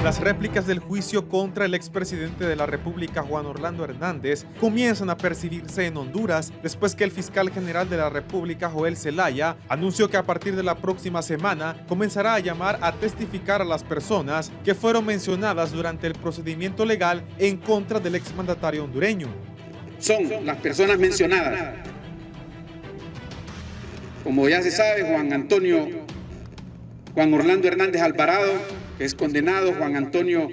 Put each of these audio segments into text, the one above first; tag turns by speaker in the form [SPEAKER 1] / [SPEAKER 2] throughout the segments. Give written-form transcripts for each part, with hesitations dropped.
[SPEAKER 1] Las réplicas del juicio contra el expresidente de la República, Juan Orlando Hernández, comienzan a percibirse en Honduras después que el fiscal general de la República, Joel Zelaya, anunció que a partir de la próxima semana comenzará a llamar a testificar a las personas que fueron mencionadas durante el procedimiento legal en contra del exmandatario hondureño.
[SPEAKER 2] Son las personas mencionadas. Como ya se sabe, Juan Orlando Hernández Alvarado, que es condenado, Juan Antonio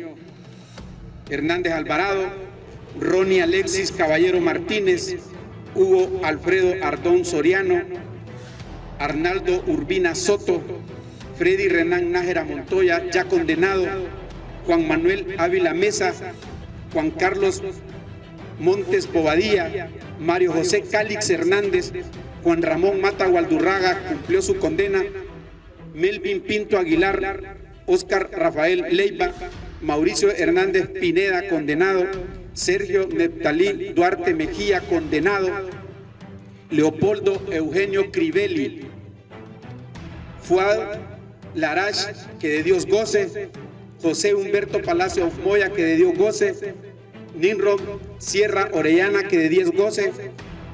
[SPEAKER 2] Hernández Alvarado, Ronnie Alexis Caballero Martínez, Hugo Alfredo Ardón Soriano, Arnaldo Urbina Soto, Freddy Renán Nájera Montoya, ya condenado, Juan Manuel Ávila Mesa, Juan Carlos Montes Bobadilla, Mario José Cálix Hernández, Juan Ramón Mata Gualdurraga cumplió su condena, Melvin Pinto Aguilar, Óscar Rafael Leiva, Mauricio Hernández Pineda, condenado, Sergio Neptalí Duarte Mejía, condenado, Leopoldo Eugenio Crivelli, Fuad Larash, que de Dios goce, José Humberto Palacio Moya, que de Dios goce, Ninrod Sierra Orellana, que de Dios goce,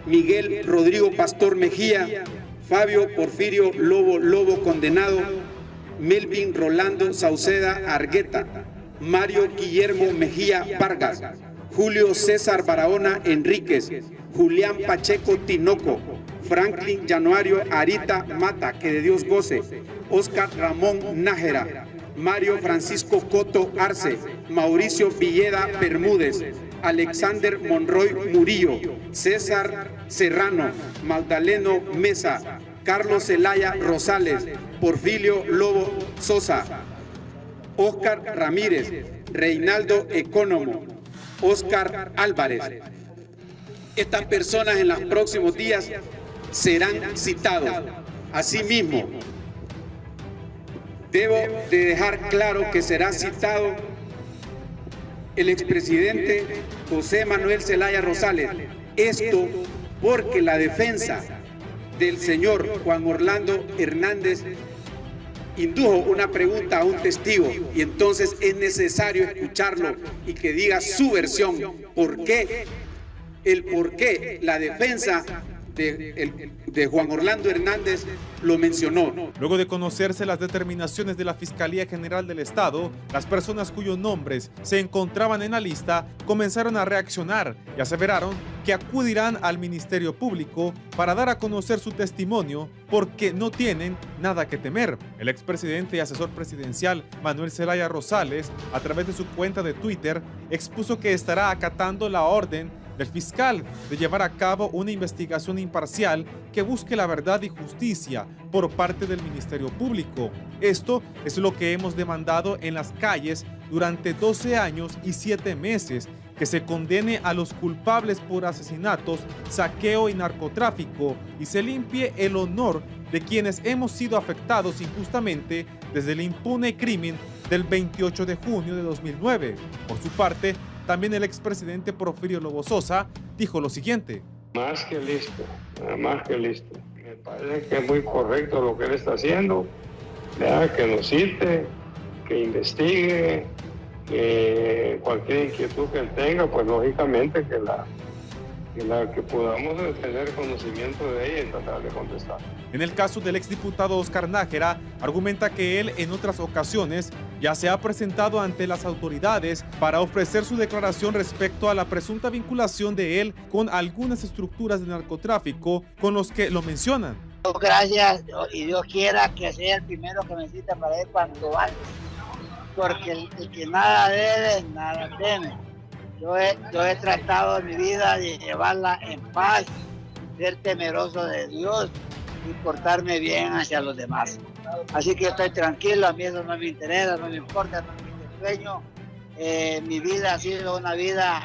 [SPEAKER 2] Miguel Rodrigo Pastor Mejía, Fabio Porfirio Lobo, condenado, Melvin Rolando Sauceda Argueta, Mario Guillermo Mejía Vargas, Julio César Barahona Enríquez, Julián Pacheco Tinoco, Franklin Januario Arita Mata, que de Dios goce, Óscar Ramón Nájera, Mario Francisco Coto Arce, Mauricio Villeda Bermúdez, Alexander Monroy Murillo, César Serrano, Magdaleno Mesa, Carlos Zelaya Rosales, Porfirio Lobo Sosa, Óscar Ramírez, Reinaldo Ecónomo, Óscar Álvarez. Estas personas en los próximos días serán citados. Asimismo, debo de dejar claro que será citado el expresidente José Manuel Zelaya Rosales. Esto porque la defensa del señor Juan Orlando Hernández indujo una pregunta a un testigo y entonces es necesario escucharlo y que diga su versión, por qué la defensa de Juan Orlando Hernández lo mencionó.
[SPEAKER 1] Luego de conocerse las determinaciones de la Fiscalía General del Estado, las personas cuyos nombres se encontraban en la lista comenzaron a reaccionar y aseveraron que acudirán al Ministerio Público para dar a conocer su testimonio porque no tienen nada que temer. El expresidente y asesor presidencial Manuel Zelaya Rosales, a través de su cuenta de Twitter, expuso que estará acatando la orden del fiscal de llevar a cabo una investigación imparcial que busque la verdad y justicia por parte del Ministerio Público. Esto es lo que hemos demandado en las calles durante 12 años y 7 meses, que se condene a los culpables por asesinatos, saqueo y narcotráfico y se limpie el honor de quienes hemos sido afectados injustamente desde el impune crimen del 28 de junio de 2009. Por su parte, también el expresidente Porfirio Lobo Sosa dijo lo siguiente.
[SPEAKER 3] Más que listo, más que listo. Me parece que es muy correcto lo que él está haciendo, que nos cite, que investigue, que cualquier inquietud que él tenga, pues lógicamente que podamos tener conocimiento de ella y tratar de contestar.
[SPEAKER 1] En el caso del exdiputado Óscar Nájera, argumenta que él en otras ocasiones ya se ha presentado ante las autoridades para ofrecer su declaración respecto a la presunta vinculación de él con algunas estructuras de narcotráfico con los que lo mencionan.
[SPEAKER 4] Gracias y Dios quiera que sea el primero que me cita para ir cuando vaya, porque el que nada debe, nada teme. Yo he tratado en mi vida de llevarla en paz, ser temeroso de Dios y portarme bien hacia los demás. Así que estoy tranquilo, a mí eso no me interesa, no me importa, no me sueño. Mi vida ha sido una vida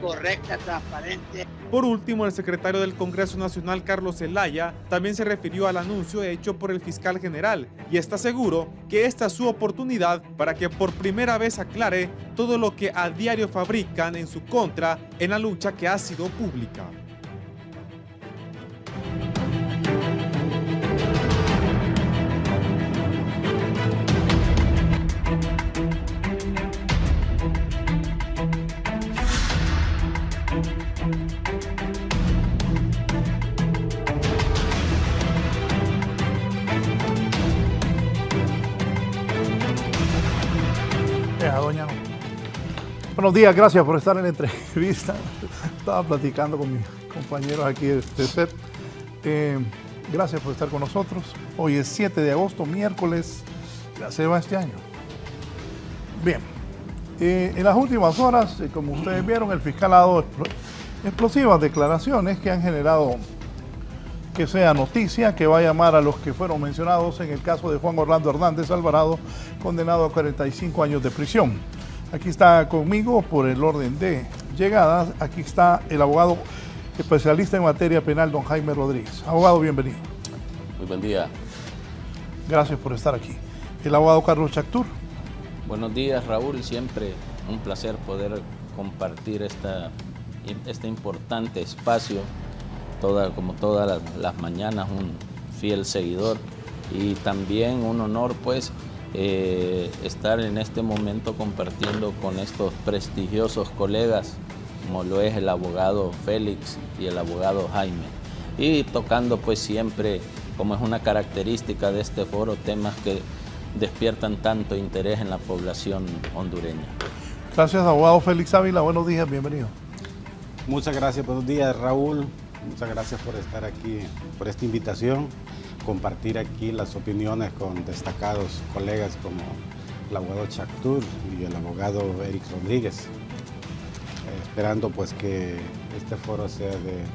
[SPEAKER 4] correcta, transparente.
[SPEAKER 1] Por último, el secretario del Congreso Nacional, Carlos Zelaya, también se refirió al anuncio hecho por el fiscal general y está seguro que esta es su oportunidad para que por primera vez aclare todo lo que a diario fabrican en su contra en la lucha que ha sido pública.
[SPEAKER 5] Doñano. Buenos días, gracias por estar en la entrevista. Estaba platicando con mis compañeros aquí de set. Gracias por estar con nosotros. Hoy es 7 de agosto, miércoles. Ya se va este año. Bien. En las últimas horas, como ustedes vieron, el fiscal ha dado explosivas declaraciones que han generado que sea noticia, que va a llamar a los que fueron mencionados en el caso de Juan Orlando Hernández Alvarado, condenado a 45 años de prisión. Aquí está conmigo, por el orden de llegadas, aquí está el abogado especialista en materia penal, don Jaime Rodríguez. Abogado, bienvenido.
[SPEAKER 6] Muy buen día.
[SPEAKER 5] Gracias por estar aquí. El abogado Carlos Chactur.
[SPEAKER 6] Buenos días, Raúl. Siempre un placer poder compartir este importante espacio. Como todas las mañanas, un fiel seguidor y también un honor pues estar en este momento compartiendo con estos prestigiosos colegas como lo es el abogado Félix y el abogado Jaime, y tocando pues siempre, como es una característica de este foro, temas que despiertan tanto interés en la población hondureña.
[SPEAKER 5] Gracias, abogado Félix Ávila. Buenos días, bienvenido.
[SPEAKER 7] Muchas gracias, buenos días, Raúl. Muchas gracias por estar aquí, por esta invitación, compartir aquí las opiniones con destacados colegas como el abogado Chactur y el abogado Eric Rodríguez, esperando pues que este foro sea de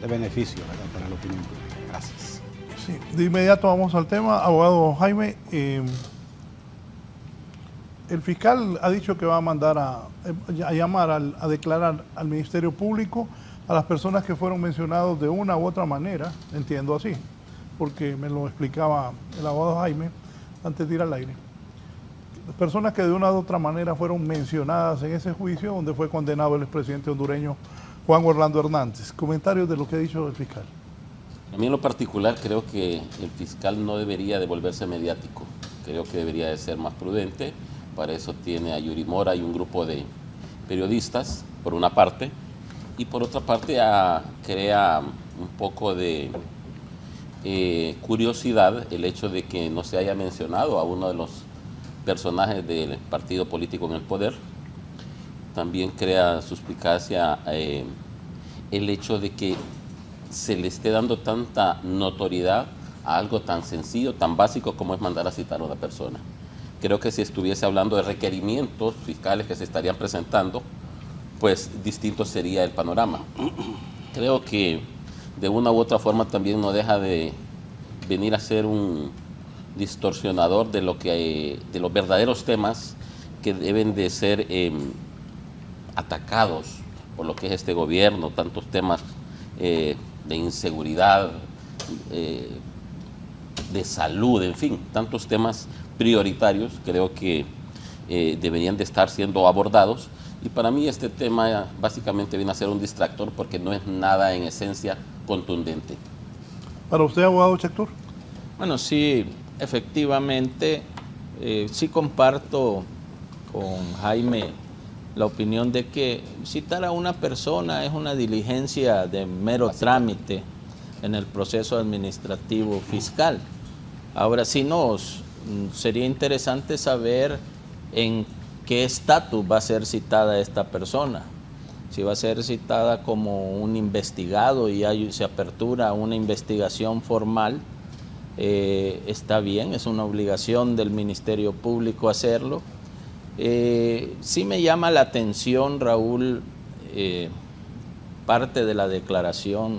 [SPEAKER 7] beneficio, ¿verdad?, para la opinión pública. Gracias.
[SPEAKER 5] Sí, de inmediato vamos al tema. Abogado Jaime, el fiscal ha dicho que va a mandar a llamar a declarar al Ministerio Público a las personas que fueron mencionados de una u otra manera, entiendo así, porque me lo explicaba el abogado Jaime antes de ir al aire. Las personas que de una u otra manera fueron mencionadas en ese juicio donde fue condenado el expresidente hondureño Juan Orlando Hernández. Comentarios de lo que ha dicho el fiscal.
[SPEAKER 6] A mí en lo particular creo que el fiscal no debería de volverse mediático. Creo que debería de ser más prudente. Para eso tiene a Yuri Mora y un grupo de periodistas, por una parte, y por otra parte crea un poco de curiosidad el hecho de que no se haya mencionado a uno de los personajes del partido político en el poder. También crea suspicacia el hecho de que se le esté dando tanta notoriedad a algo tan sencillo, tan básico como es mandar a citar a una persona. Creo que si estuviese hablando de requerimientos fiscales que se estarían presentando, pues distinto sería el panorama. Creo que de una u otra forma también no deja de venir a ser un distorsionador de de los verdaderos temas que deben de ser atacados por lo que es este gobierno, tantos temas de inseguridad, de salud, en fin, tantos temas prioritarios. Creo que deberían de estar siendo abordados. Y para mí este tema básicamente viene a ser un distractor porque no es nada en esencia contundente.
[SPEAKER 5] ¿Para usted, abogado Chactur?
[SPEAKER 6] Bueno, sí, efectivamente, sí comparto con Jaime la opinión de que citar a una persona es una diligencia de mero trámite en el proceso administrativo fiscal. Ahora sí sería interesante saber en qué estatus va a ser citada esta persona. Si va a ser citada como un investigado y se apertura una investigación formal, está bien, es una obligación del Ministerio Público hacerlo. Sí me llama la atención, Raúl, parte de la declaración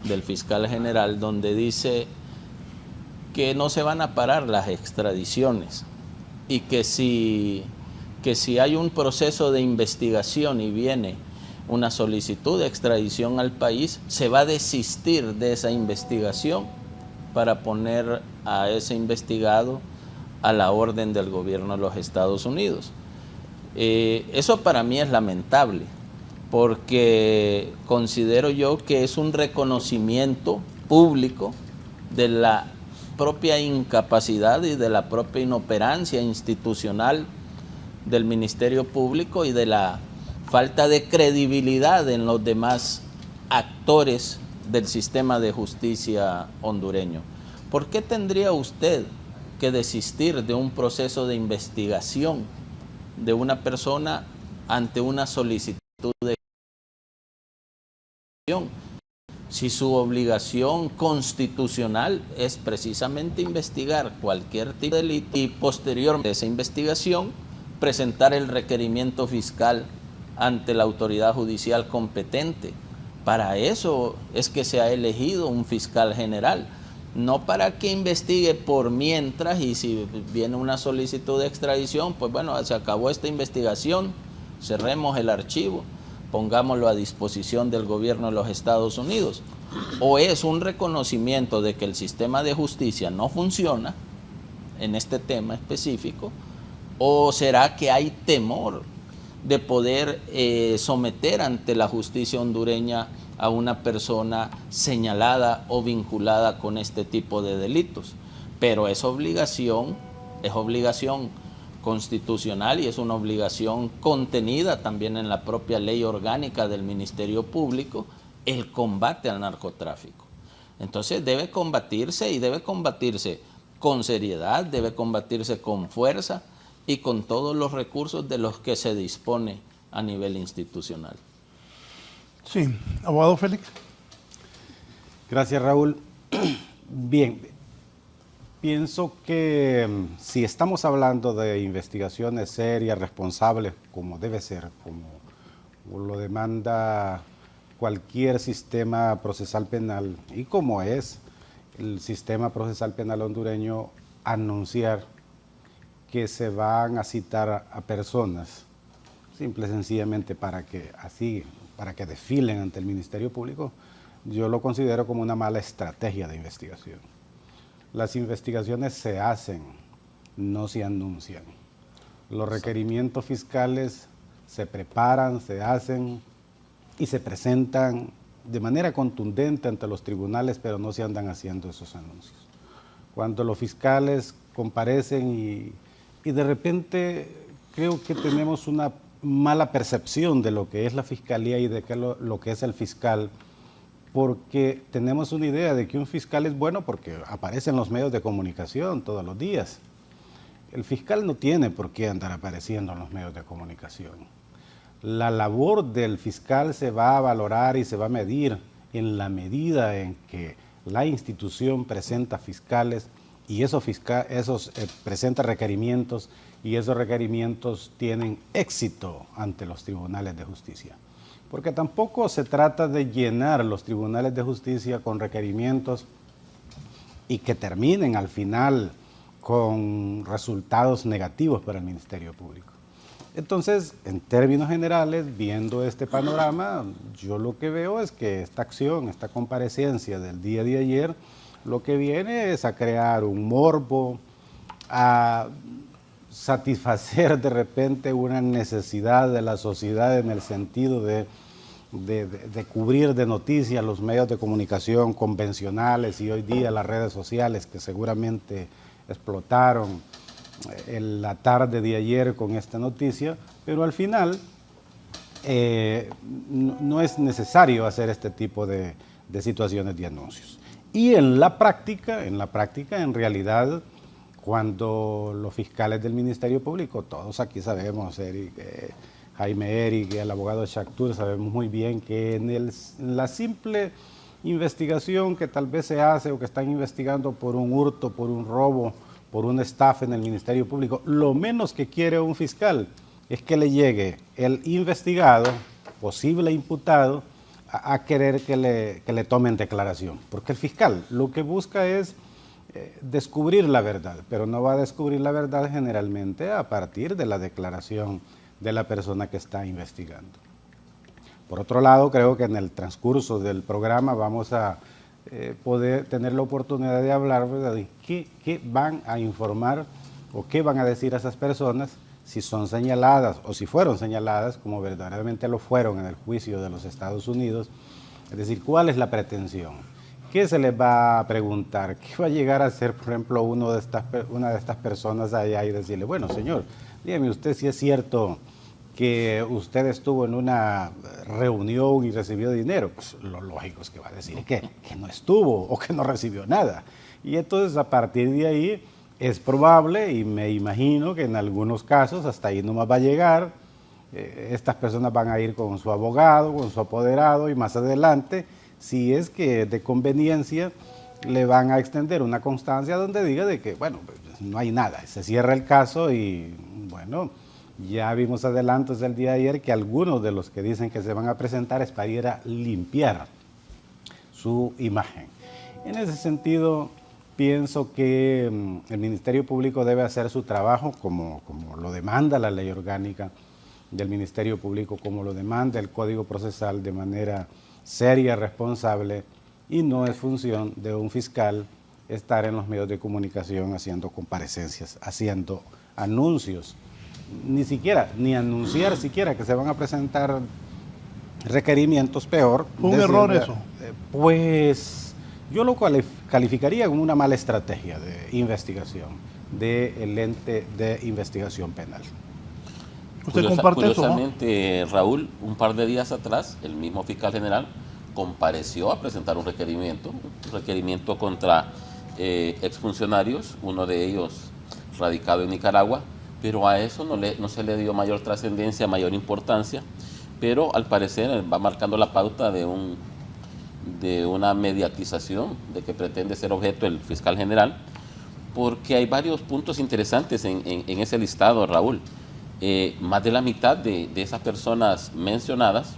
[SPEAKER 6] del fiscal general donde dice que no se van a parar las extradiciones y que si hay un proceso de investigación y viene una solicitud de extradición al país, se va a desistir de esa investigación para poner a ese investigado a la orden del gobierno de los Estados Unidos. Eso para mí es lamentable, porque considero yo que es un reconocimiento público de la propia incapacidad y de la propia inoperancia institucional del Ministerio Público y de la falta de credibilidad en los demás actores del sistema de justicia hondureño. ¿Por qué tendría usted que desistir de un proceso de investigación de una persona ante una solicitud de extradición. Si su obligación constitucional es precisamente investigar cualquier tipo de delito y posteriormente a esa investigación presentar el requerimiento fiscal ante la autoridad judicial competente. Para eso es que se ha elegido un fiscal general, no para que investigue por mientras, y si viene una solicitud de extradición, pues bueno, se acabó esta investigación, cerremos el archivo, pongámoslo a disposición del gobierno de los Estados Unidos. O es un reconocimiento de que el sistema de justicia no funciona en este tema específico, o será que hay temor de poder someter ante la justicia hondureña a una persona señalada o vinculada con este tipo de delitos. Pero es obligación constitucional y es una obligación contenida también en la propia ley orgánica del Ministerio Público el combate al narcotráfico. Entonces debe combatirse, y debe combatirse con seriedad, debe combatirse con fuerza y con todos los recursos de los que se dispone a nivel institucional.
[SPEAKER 5] Sí, abogado Félix.
[SPEAKER 7] Gracias, Raúl. Bien, pienso que si estamos hablando de investigaciones serias, responsables, como debe ser, como lo demanda cualquier sistema procesal penal, y como es el sistema procesal penal hondureño, anunciar que se van a citar a personas, simple y sencillamente para que desfilen ante el Ministerio Público, yo lo considero como una mala estrategia de investigación. Las investigaciones se hacen, no se anuncian. Los requerimientos fiscales se preparan, se hacen y se presentan de manera contundente ante los tribunales, pero no se andan haciendo esos anuncios. Cuando los fiscales comparecen y de repente creo que tenemos una mala percepción de lo que es la fiscalía y de lo que es el fiscal, porque tenemos una idea de que un fiscal es bueno porque aparece en los medios de comunicación todos los días. El fiscal no tiene por qué andar apareciendo en los medios de comunicación. La labor del fiscal se va a valorar y se va a medir en la medida en que la institución presenta fiscales y presenta requerimientos, y esos requerimientos tienen éxito ante los tribunales de justicia. Porque tampoco se trata de llenar los tribunales de justicia con requerimientos y que terminen al final con resultados negativos para el Ministerio Público. Entonces, en términos generales, viendo este panorama, yo lo que veo es que esta acción, esta comparecencia del día de ayer, lo que viene es a crear un morbo, a satisfacer de repente una necesidad de la sociedad en el sentido de cubrir de noticias los medios de comunicación convencionales y hoy día las redes sociales que seguramente explotaron la tarde de ayer con esta noticia, pero al final no es necesario hacer este tipo de situaciones de anuncios. Y en la práctica, en realidad, cuando los fiscales del Ministerio Público, todos aquí sabemos, Jaime Eric, el abogado Shaktur, sabemos muy bien que en la simple investigación que tal vez se hace o que están investigando por un hurto, por un robo, por un estafa en el Ministerio Público, lo menos que quiere un fiscal es que le llegue el investigado, posible imputado, a querer que le tomen declaración. Porque el fiscal lo que busca es descubrir la verdad, pero no va a descubrir la verdad generalmente a partir de la declaración de la persona que está investigando. Por otro lado, creo que en el transcurso del programa vamos a poder tener la oportunidad de hablar, ¿verdad?, de qué van a informar o qué van a decir a esas personas si son señaladas o si fueron señaladas como verdaderamente lo fueron en el juicio de los Estados Unidos. Es decir, ¿cuál es la pretensión? ¿Qué se les va a preguntar? ¿Qué va a llegar a hacer, por ejemplo, una de estas personas allá y decirle, bueno, señor, dígame usted si es cierto que usted estuvo en una reunión y recibió dinero? Pues lo lógico es que va a decir que no estuvo o que no recibió nada. Y entonces a partir de ahí Es probable y me imagino que en algunos casos hasta ahí no más va a llegar. Estas personas van a ir con su abogado, con su apoderado y más adelante, si es que de conveniencia, le van a extender una constancia donde diga de que, bueno, pues no hay nada, se cierra el caso y, bueno, ya vimos adelantos el día de ayer que algunos de los que dicen que se van a presentar es para ir a limpiar su imagen. En ese sentido, pienso que el Ministerio Público debe hacer su trabajo como lo demanda la ley orgánica del Ministerio Público, como lo demanda el Código Procesal, de manera seria, responsable, y no es función de un fiscal estar en los medios de comunicación haciendo comparecencias, haciendo anuncios, ni anunciar siquiera que se van a presentar requerimientos, peor.
[SPEAKER 5] ¿Un error eso?
[SPEAKER 7] Pues yo lo calificaría como una mala estrategia de investigación del ente de investigación penal.
[SPEAKER 5] ¿Usted comparte eso, no?
[SPEAKER 8] Curiosamente, Raúl, un par de días atrás, el mismo fiscal general compareció a presentar un requerimiento contra exfuncionarios, uno de ellos radicado en Nicaragua, pero a eso no se le dio mayor trascendencia, mayor importancia, pero al parecer va marcando la pauta de una mediatización de que pretende ser objeto el fiscal general, porque hay varios puntos interesantes en ese listado, Raúl. Más de la mitad de esas personas mencionadas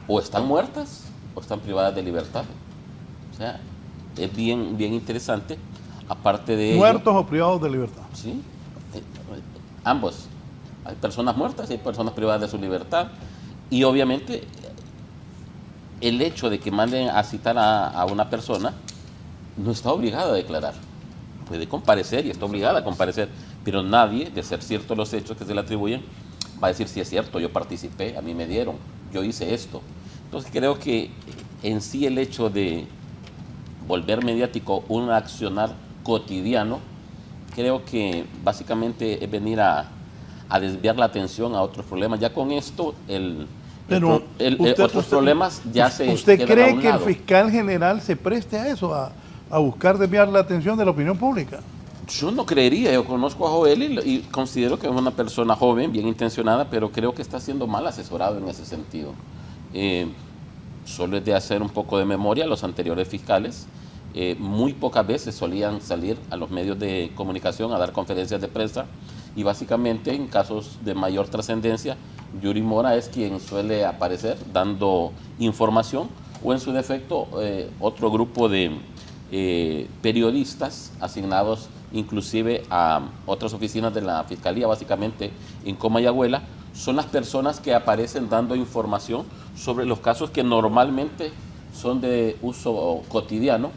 [SPEAKER 8] o están muertas o están privadas de libertad. O sea, es bien interesante. Aparte de
[SPEAKER 5] ¿Muertos o privados de libertad?
[SPEAKER 8] Sí, ambos. Hay personas muertas y hay personas privadas de su libertad. Y obviamente el hecho de que manden a citar a una persona no está obligada a declarar. Puede comparecer y está obligada a comparecer, pero nadie, de ser ciertos los hechos que se le atribuyen, va a decir si es cierto, yo participé, a mí me dieron, yo hice esto. Entonces creo que en sí el hecho de volver mediático un accionar cotidiano, creo que básicamente es venir a desviar la atención a otros problemas. Ya con esto, otros problemas ya se
[SPEAKER 5] ¿Usted
[SPEAKER 8] quedan a
[SPEAKER 5] cree
[SPEAKER 8] un
[SPEAKER 5] que el
[SPEAKER 8] lado.
[SPEAKER 5] fiscal general se preste a eso, a buscar desviar la atención de la opinión pública?
[SPEAKER 8] Yo no creería, yo conozco a Joel y considero que es una persona joven, bien intencionada, pero creo que está siendo mal asesorado en ese sentido. Solo es de hacer un poco de memoria, los anteriores fiscales muy pocas veces solían salir a los medios de comunicación a dar conferencias de prensa y básicamente en casos de mayor trascendencia, Yuri Mora es quien suele aparecer dando información o en su defecto otro grupo de periodistas asignados inclusive a otras oficinas de la Fiscalía, básicamente en Comayagüela, son las personas que aparecen dando información sobre los casos que normalmente son de uso cotidiano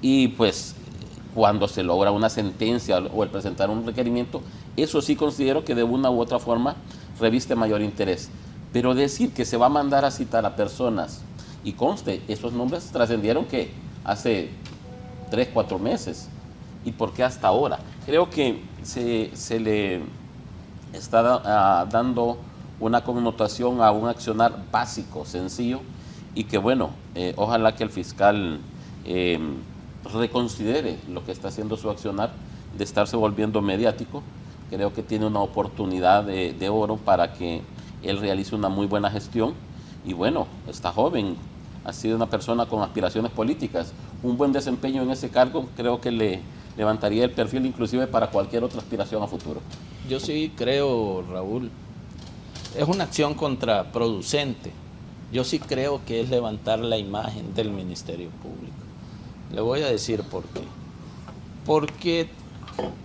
[SPEAKER 8] y pues cuando se logra una sentencia o el presentar un requerimiento, eso sí considero que de una u otra forma reviste mayor interés. Pero decir que se va a mandar a citar a personas, y conste, esos nombres trascendieron que hace 3, 4 meses, ¿y por qué hasta ahora? Creo que se le está dando una connotación a un accionar básico, sencillo, y que bueno, ojalá que el fiscal reconsidere lo que está haciendo su accionar de estarse volviendo mediático. Creo que tiene una oportunidad de oro para que él realice una muy buena gestión y bueno, está joven, ha sido una persona con aspiraciones políticas, un buen desempeño en ese cargo creo que le levantaría el perfil inclusive para cualquier otra aspiración a futuro.
[SPEAKER 6] Yo sí creo, Raúl, es una acción contraproducente. Yo sí creo que es levantar la imagen del Ministerio Público. Le voy a decir por qué. Porque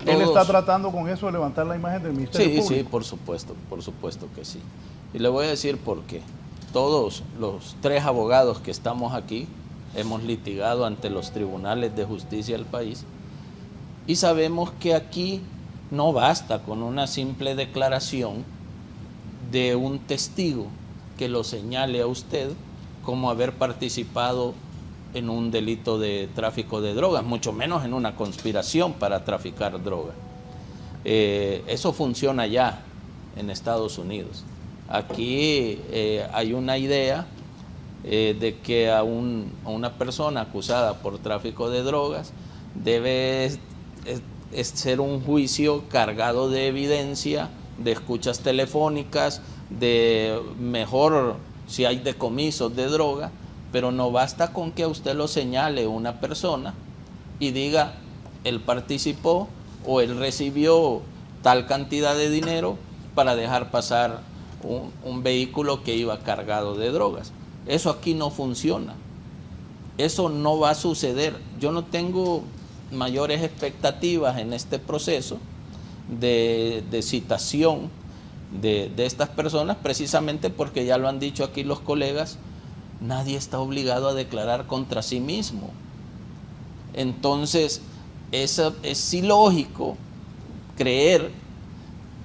[SPEAKER 5] ¿Él está tratando con eso de levantar la imagen del Ministerio Público?
[SPEAKER 6] Sí, por supuesto que sí. Y le voy a decir por qué. Todos los 3 abogados que estamos aquí hemos litigado ante los tribunales de justicia del país y sabemos que aquí no basta con una simple declaración de un testigo que lo señale a usted como haber participado en un delito de tráfico de drogas, mucho menos en una conspiración para traficar drogas. Eso funciona ya en Estados Unidos. Aquí hay una idea de que a una persona acusada por tráfico de drogas debe es ser un juicio cargado de evidencia, de escuchas telefónicas, de mejor si hay decomisos de droga, pero no basta con que a usted lo señale una persona y diga, él participó o él recibió tal cantidad de dinero para dejar pasar un vehículo que iba cargado de drogas. Eso aquí no funciona. Eso no va a suceder. Yo no tengo mayores expectativas en este proceso de citación de estas personas, precisamente porque ya lo han dicho aquí los colegas, nadie está obligado a declarar contra sí mismo. Entonces, es ilógico creer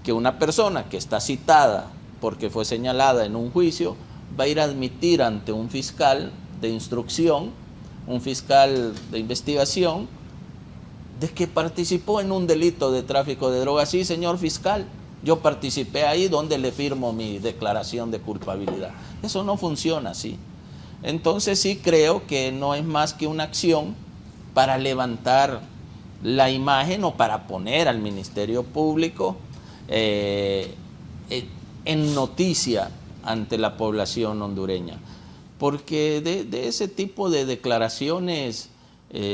[SPEAKER 6] que una persona que está citada porque fue señalada en un juicio va a ir a admitir ante un fiscal de instrucción, un fiscal de investigación, de que participó en un delito de tráfico de drogas. Sí, señor fiscal, yo participé ahí, donde le firmo mi declaración de culpabilidad. Eso no funciona así. Entonces sí creo que no es más que una acción para levantar la imagen o para poner al Ministerio Público en noticia ante la población hondureña. Porque de ese tipo de declaraciones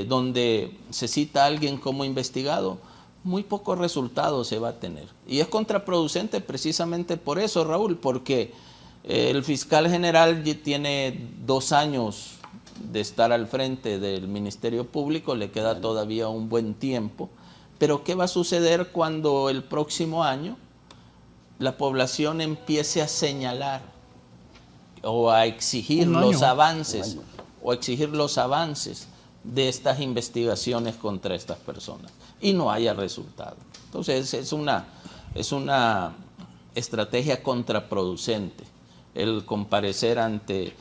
[SPEAKER 6] donde se cita a alguien como investigado, muy pocos resultados se va a tener. Y es contraproducente precisamente por eso, Raúl, porque el fiscal general tiene 2 años de estar al frente del Ministerio Público, le queda todavía un buen tiempo, pero ¿qué va a suceder cuando el próximo año la población empiece a señalar o a exigir los avances de estas investigaciones contra estas personas y no haya resultado? Entonces es una estrategia contraproducente el comparecer ante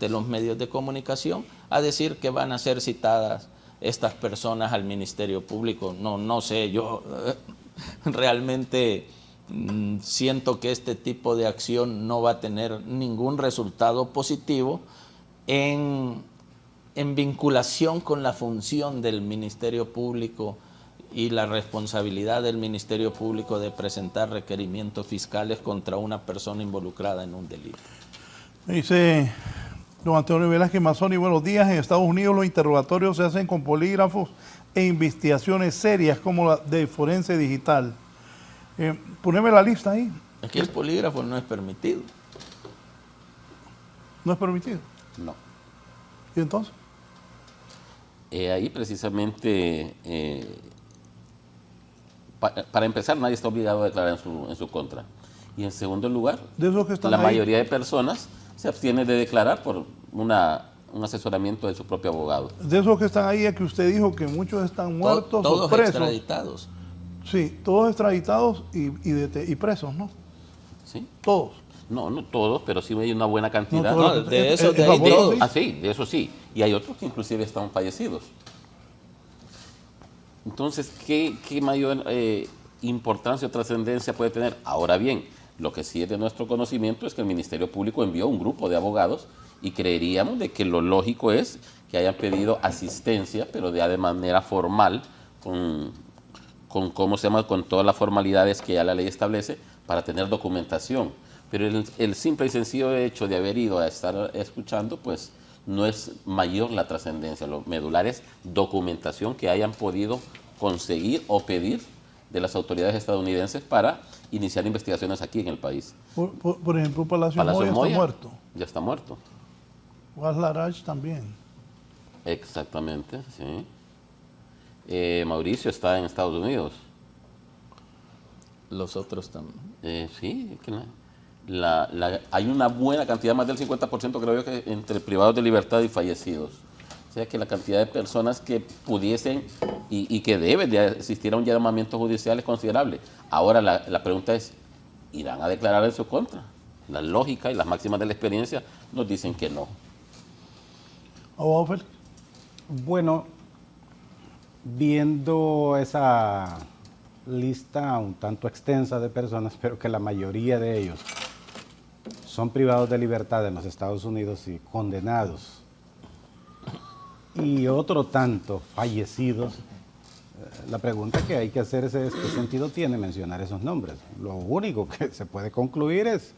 [SPEAKER 6] los medios de comunicación a decir que van a ser citadas estas personas al Ministerio Público. No sé, yo realmente siento que este tipo de acción no va a tener ningún resultado positivo en vinculación con la función del Ministerio Público y la responsabilidad del Ministerio Público de presentar requerimientos fiscales contra una persona involucrada en un delito.
[SPEAKER 5] Dice don Antonio Velázquez Mazzoni, buenos días. En Estados Unidos los interrogatorios se hacen con polígrafos e investigaciones serias como la de forense digital. Poneme la lista ahí.
[SPEAKER 6] Aquí el polígrafo no es permitido.
[SPEAKER 5] ¿No es permitido?
[SPEAKER 8] No.
[SPEAKER 5] ¿Y entonces?
[SPEAKER 8] Ahí precisamente, para empezar, nadie está obligado a declarar en su contra. Y en segundo lugar,
[SPEAKER 5] de esos que están
[SPEAKER 8] la
[SPEAKER 5] ahí,
[SPEAKER 8] mayoría de personas se abstiene de declarar por un asesoramiento de su propio abogado.
[SPEAKER 5] De esos que están ahí es que usted dijo que muchos están muertos o presos.
[SPEAKER 6] Extraditados.
[SPEAKER 5] Sí, todos extraditados y presos, ¿no?
[SPEAKER 8] Sí.
[SPEAKER 5] Todos.
[SPEAKER 8] No No, pero sí hay una buena cantidad.
[SPEAKER 6] No, de eso, de ahí
[SPEAKER 8] todos. Sí, de eso sí. Y hay otros que inclusive están fallecidos. Entonces, ¿qué mayor importancia o trascendencia puede tener? Ahora bien, lo que sí es de nuestro conocimiento es que el Ministerio Público envió un grupo de abogados y creeríamos de que lo lógico es que hayan pedido asistencia, pero ya de manera formal, con todas las formalidades que ya la ley establece para tener documentación. Pero el simple y sencillo hecho de haber ido a estar escuchando, pues no es mayor la trascendencia. Lo medular es documentación que hayan podido conseguir o pedir de las autoridades estadounidenses para iniciar investigaciones aquí en el país.
[SPEAKER 5] Por ejemplo, Palacio Moya está muerto.
[SPEAKER 8] Ya está muerto.
[SPEAKER 5] Juan Larach también.
[SPEAKER 8] Exactamente, sí. Mauricio está en Estados Unidos.
[SPEAKER 6] Los otros también.
[SPEAKER 8] Sí, hay una buena cantidad, más del 50% creo yo, que entre privados de libertad y fallecidos. O sea que la cantidad de personas que pudiesen y que deben de asistir a un llamamiento judicial es considerable. Ahora la pregunta es, ¿irán a declarar en su contra? La lógica y las máximas de la experiencia nos dicen que no.
[SPEAKER 7] Bueno, viendo esa lista un tanto extensa de personas, pero que la mayoría de ellos son privados de libertad en los Estados Unidos y condenados, y otro tanto fallecidos, La pregunta que hay que hacerse es qué sentido tiene mencionar esos nombres. Lo único que se puede concluir es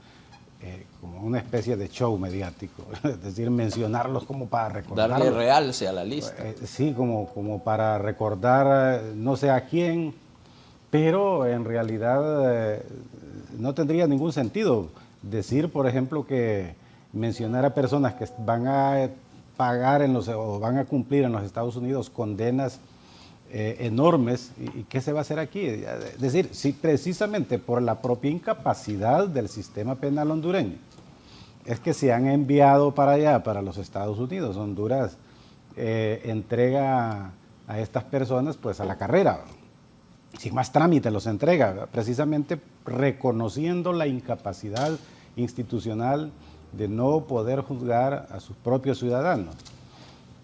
[SPEAKER 7] como una especie de show mediático, es decir, mencionarlos como para recordar.
[SPEAKER 6] Darle realce a la lista.
[SPEAKER 7] Sí, como para recordar no sé a quién, pero en realidad no tendría ningún sentido decir, por ejemplo, que mencionar a personas que van a pagar o van a cumplir en los Estados Unidos condenas enormes. ¿Y qué se va a hacer aquí? Es decir, si precisamente por la propia incapacidad del sistema penal hondureño es que se han enviado para allá, para los Estados Unidos. Honduras entrega a estas personas pues a la carrera, sin más trámite los entrega, precisamente reconociendo la incapacidad institucional de no poder juzgar a sus propios ciudadanos.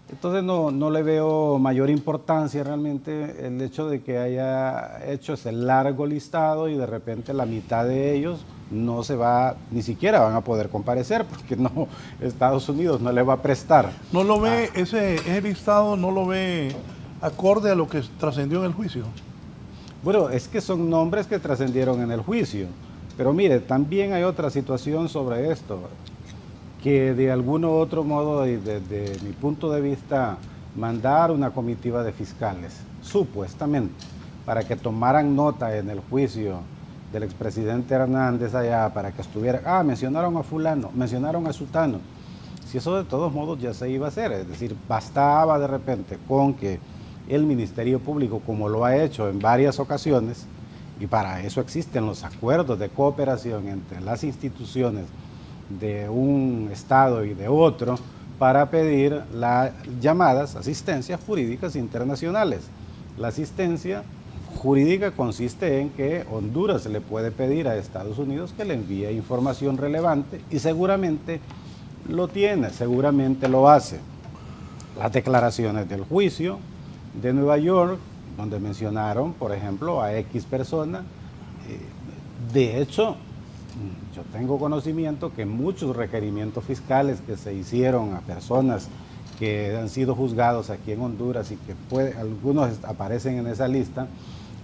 [SPEAKER 7] Entonces no le veo mayor importancia realmente el hecho de que haya hecho ese largo listado y de repente la mitad de ellos no se va, ni siquiera van a poder comparecer porque no, Estados Unidos no le va a prestar.
[SPEAKER 5] ¿No lo ve, ese listado no lo ve acorde a lo que trascendió en el juicio?
[SPEAKER 7] Bueno, es que son nombres que trascendieron en el juicio, pero mire, también hay otra situación sobre esto, que de algún u otro modo, y desde mi punto de vista, mandar una comitiva de fiscales, supuestamente, para que tomaran nota en el juicio del expresidente Hernández allá, para que estuviera, mencionaron a fulano, mencionaron a sutano. Si eso de todos modos ya se iba a hacer, es decir, bastaba de repente con que el Ministerio Público, como lo ha hecho en varias ocasiones, y para eso existen los acuerdos de cooperación entre las instituciones de un Estado y de otro, para pedir las llamadas asistencias jurídicas internacionales. La asistencia jurídica consiste en que Honduras le puede pedir a Estados Unidos que le envíe información relevante y seguramente lo tiene, seguramente lo hace. Las declaraciones del juicio de Nueva York, donde mencionaron, por ejemplo, a X persona, de hecho, yo tengo conocimiento que muchos requerimientos fiscales que se hicieron a personas que han sido juzgados aquí en Honduras y que algunos aparecen en esa lista,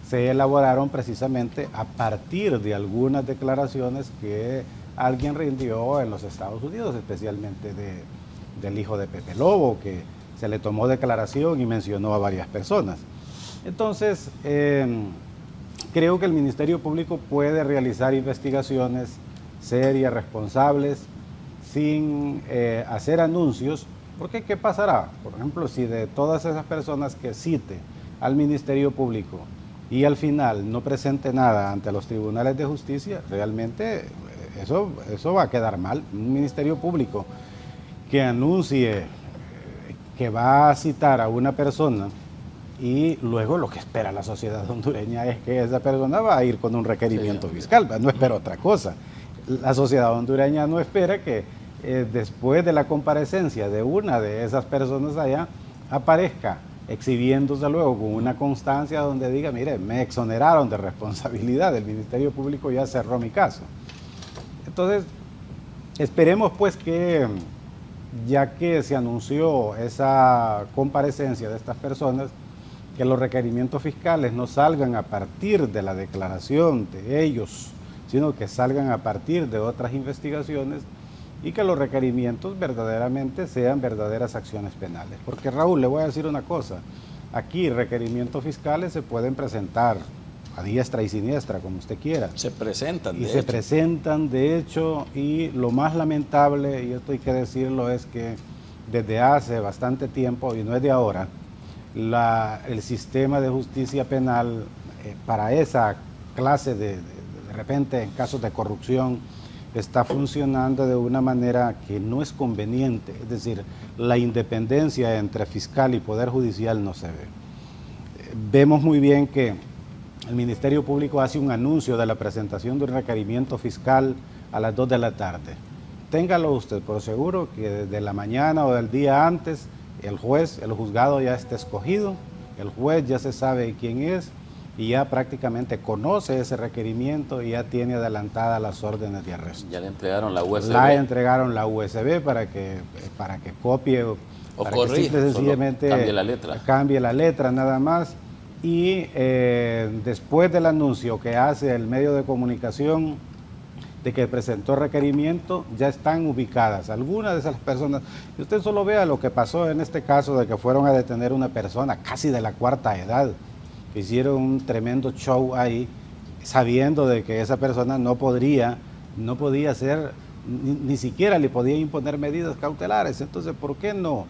[SPEAKER 7] se elaboraron precisamente a partir de algunas declaraciones que alguien rindió en los Estados Unidos, especialmente del hijo de Pepe Lobo, que se le tomó declaración y mencionó a varias personas. Entonces, creo que el Ministerio Público puede realizar investigaciones serias, responsables, sin hacer anuncios, porque ¿qué pasará? Por ejemplo, si de todas esas personas que cite al Ministerio Público y al final no presente nada ante los tribunales de justicia, realmente eso va a quedar mal. Un Ministerio Público que anuncie que va a citar a una persona y luego lo que espera la sociedad hondureña es que esa persona va a ir con un requerimiento fiscal, no espera otra cosa. La sociedad hondureña no espera que después de la comparecencia de una de esas personas allá aparezca exhibiéndose luego con una constancia donde diga, mire, me exoneraron de responsabilidad, el Ministerio Público ya cerró mi caso. Entonces, esperemos pues que, ya que se anunció esa comparecencia de estas personas, que los requerimientos fiscales no salgan a partir de la declaración de ellos, sino que salgan a partir de otras investigaciones y que los requerimientos verdaderamente sean verdaderas acciones penales. Porque Raúl, le voy a decir una cosa, aquí requerimientos fiscales se pueden presentar a diestra y siniestra, como usted quiera.
[SPEAKER 6] Se presentan,
[SPEAKER 7] de hecho. Se presentan, de hecho, y lo más lamentable, y esto hay que decirlo, es que desde hace bastante tiempo, y no es de ahora, el sistema de justicia penal para esa clase de repente en casos de corrupción está funcionando de una manera que no es conveniente, es decir, la independencia entre fiscal y poder judicial no se ve. Vemos muy bien que el Ministerio Público hace un anuncio de la presentación de un requerimiento fiscal a las 2 de la tarde. Téngalo usted por seguro que desde la mañana o del día antes el juzgado ya está escogido, el juez ya se sabe quién es y ya prácticamente conoce ese requerimiento y ya tiene adelantadas las órdenes de arresto.
[SPEAKER 8] Ya le entregaron la USB.
[SPEAKER 7] La entregaron la USB para que copie o para
[SPEAKER 6] corrija,
[SPEAKER 7] que simple, sencillamente
[SPEAKER 8] cambie la letra.
[SPEAKER 7] Cambie la letra nada más. y después del anuncio que hace el medio de comunicación de que presentó requerimiento, ya están ubicadas algunas de esas personas. Y usted solo vea lo que pasó en este caso de que fueron a detener una persona casi de la cuarta edad, que hicieron un tremendo show ahí, sabiendo de que esa persona no podía ser, ni siquiera le podía imponer medidas cautelares. Entonces, ¿por qué no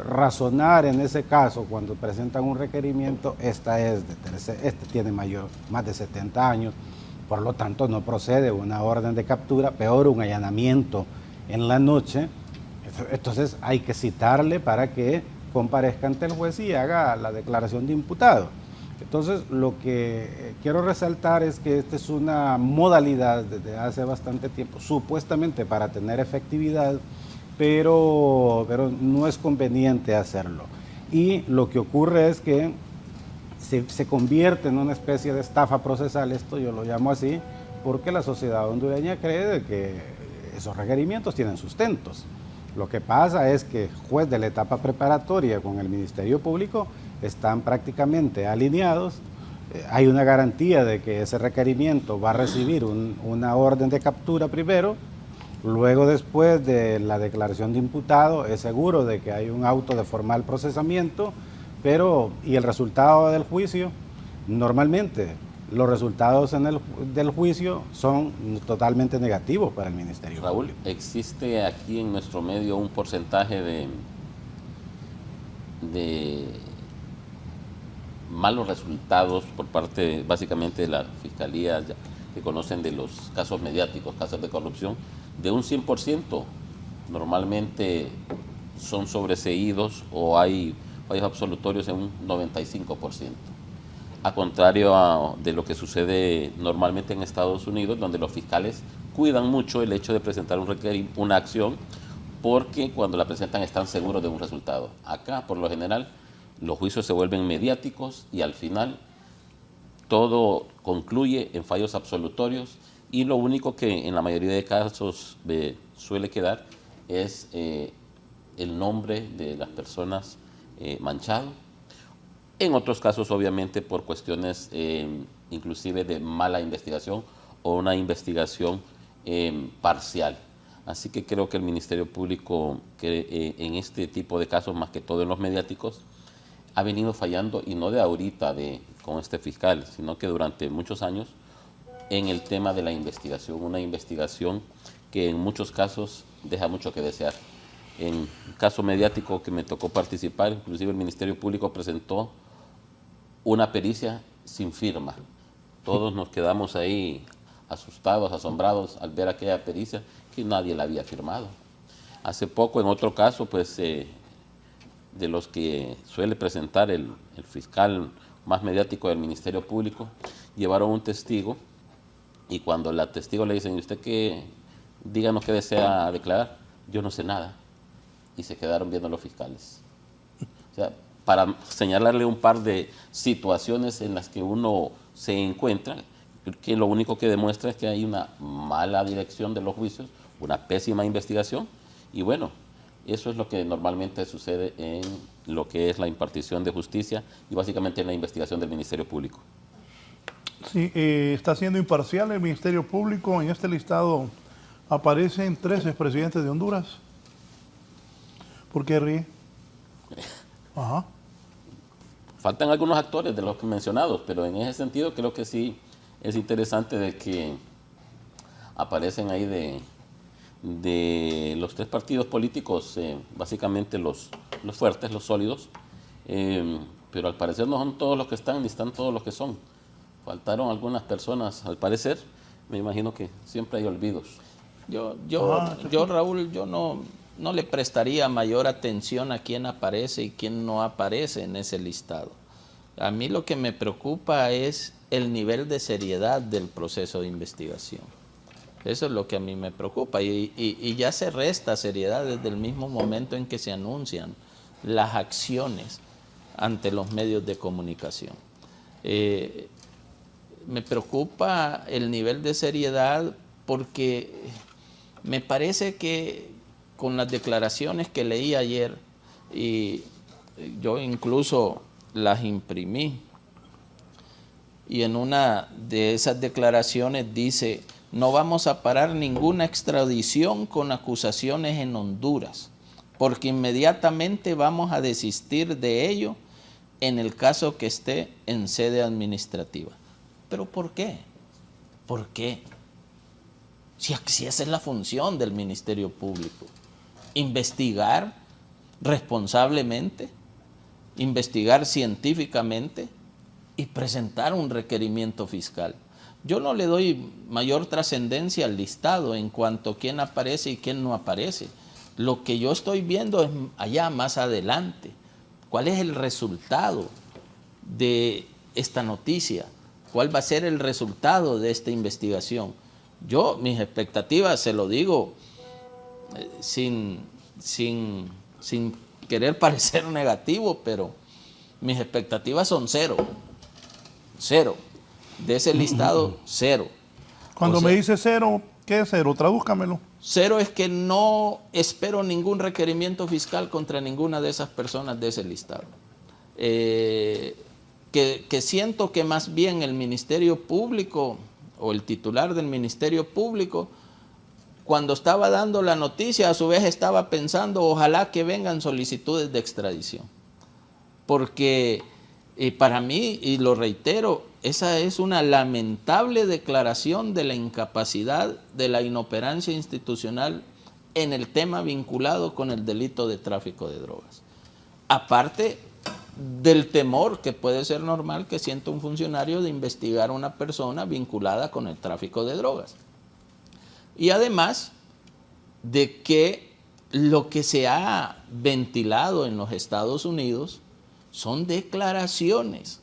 [SPEAKER 7] razonar en ese caso cuando presentan un requerimiento? Este tiene más de 70 años, por lo tanto no procede una orden de captura, peor un allanamiento en la noche. Entonces hay que citarle para que comparezca ante el juez y haga la declaración de imputado. Entonces lo que quiero resaltar es que esta es una modalidad desde hace bastante tiempo, supuestamente para tener efectividad, pero no es conveniente hacerlo. Y lo que ocurre es que se convierte en una especie de estafa procesal, esto yo lo llamo así, porque la sociedad hondureña cree de que esos requerimientos tienen sustentos. Lo que pasa es que el juez de la etapa preparatoria con el Ministerio Público están prácticamente alineados. Hay una garantía de que ese requerimiento va a recibir una orden de captura primero, luego después de la declaración de imputado es seguro de que hay un auto de formal procesamiento, y el resultado del juicio, normalmente los resultados del juicio son totalmente negativos para el Ministerio
[SPEAKER 8] Raúl,
[SPEAKER 7] Público.
[SPEAKER 8] ¿existe aquí en nuestro medio un porcentaje de malos resultados por parte básicamente de la Fiscalía que conocen de los casos mediáticos, casos de corrupción? De un 100%, normalmente son sobreseídos o hay fallos absolutorios en un 95%. A contrario de lo que sucede normalmente en Estados Unidos, donde los fiscales cuidan mucho el hecho de presentar una acción, porque cuando la presentan están seguros de un resultado. Acá, por lo general, los juicios se vuelven mediáticos y al final todo concluye en fallos absolutorios, y lo único que en la mayoría de casos suele quedar es el nombre de las personas manchado. En otros casos, obviamente, por cuestiones inclusive de mala investigación o una investigación parcial. Así que creo que el Ministerio Público, en este tipo de casos, más que todo en los mediáticos, ha venido fallando, y no de ahorita con este fiscal, sino que durante muchos años, en el tema de la investigación, una investigación que en muchos casos deja mucho que desear. En un caso mediático que me tocó participar, inclusive el Ministerio Público presentó una pericia sin firma. Todos nos quedamos ahí asustados, asombrados al ver aquella pericia que nadie la había firmado. Hace poco, en otro caso, pues de los que suele presentar el fiscal más mediático del Ministerio Público, llevaron un testigo, y cuando la testigo le dicen, ¿usted qué? Díganos qué desea declarar. Yo no sé nada. Y se quedaron viendo los fiscales. O sea, para señalarle un par de situaciones en las que uno se encuentra, que lo único que demuestra es que hay una mala dirección de los juicios, una pésima investigación, y bueno, eso es lo que normalmente sucede en lo que es la impartición de justicia y básicamente en la investigación del Ministerio Público.
[SPEAKER 5] Sí, está siendo imparcial el Ministerio Público. En este listado aparecen 3 expresidentes de Honduras. ¿Por qué ríe? Ajá.
[SPEAKER 8] Faltan algunos actores de los que mencionados, pero en ese sentido creo que sí es interesante de que aparecen ahí de los 3 partidos políticos, básicamente los fuertes, los sólidos, pero al parecer no son todos los que están, ni están todos los que son. Faltaron algunas personas, al parecer. Me imagino que siempre hay olvidos.
[SPEAKER 6] Yo Raúl, yo no le prestaría mayor atención a quién aparece y quién no aparece en ese listado. A mí lo que me preocupa es el nivel de seriedad del proceso de investigación. Eso es lo que a mí me preocupa, y ya se resta seriedad desde el mismo momento en que se anuncian las acciones ante los medios de comunicación. Me preocupa el nivel de seriedad porque me parece que con las declaraciones que leí ayer, y yo incluso las imprimí, y en una de esas declaraciones dice: no vamos a parar ninguna extradición con acusaciones en Honduras, porque inmediatamente vamos a desistir de ello en el caso que esté en sede administrativa. ¿Pero por qué? ¿Por qué? Si esa es la función del Ministerio Público, investigar responsablemente, investigar científicamente y presentar un requerimiento fiscal. Yo no le doy mayor trascendencia al listado en cuanto a quién aparece y quién no aparece. Lo que yo estoy viendo es allá más adelante. ¿Cuál es el resultado de esta noticia? ¿Cuál va a ser el resultado de esta investigación? Yo, mis expectativas, se lo digo sin querer parecer negativo, pero mis expectativas son cero. Cero. De ese listado, cero.
[SPEAKER 5] Cuando me dice cero, ¿qué es cero? Tradúzcamelo.
[SPEAKER 6] Cero es que no espero ningún requerimiento fiscal contra ninguna de esas personas de ese listado. Que siento que más bien el Ministerio Público o el titular del Ministerio Público, cuando estaba dando la noticia, a su vez estaba pensando, ojalá que vengan solicitudes de extradición. Porque para mí, y lo reitero, esa es una lamentable declaración de la incapacidad, de la inoperancia institucional en el tema vinculado con el delito de tráfico de drogas. Aparte del temor que puede ser normal que sienta un funcionario de investigar a una persona vinculada con el tráfico de drogas. Y además de que lo que se ha ventilado en los Estados Unidos son declaraciones,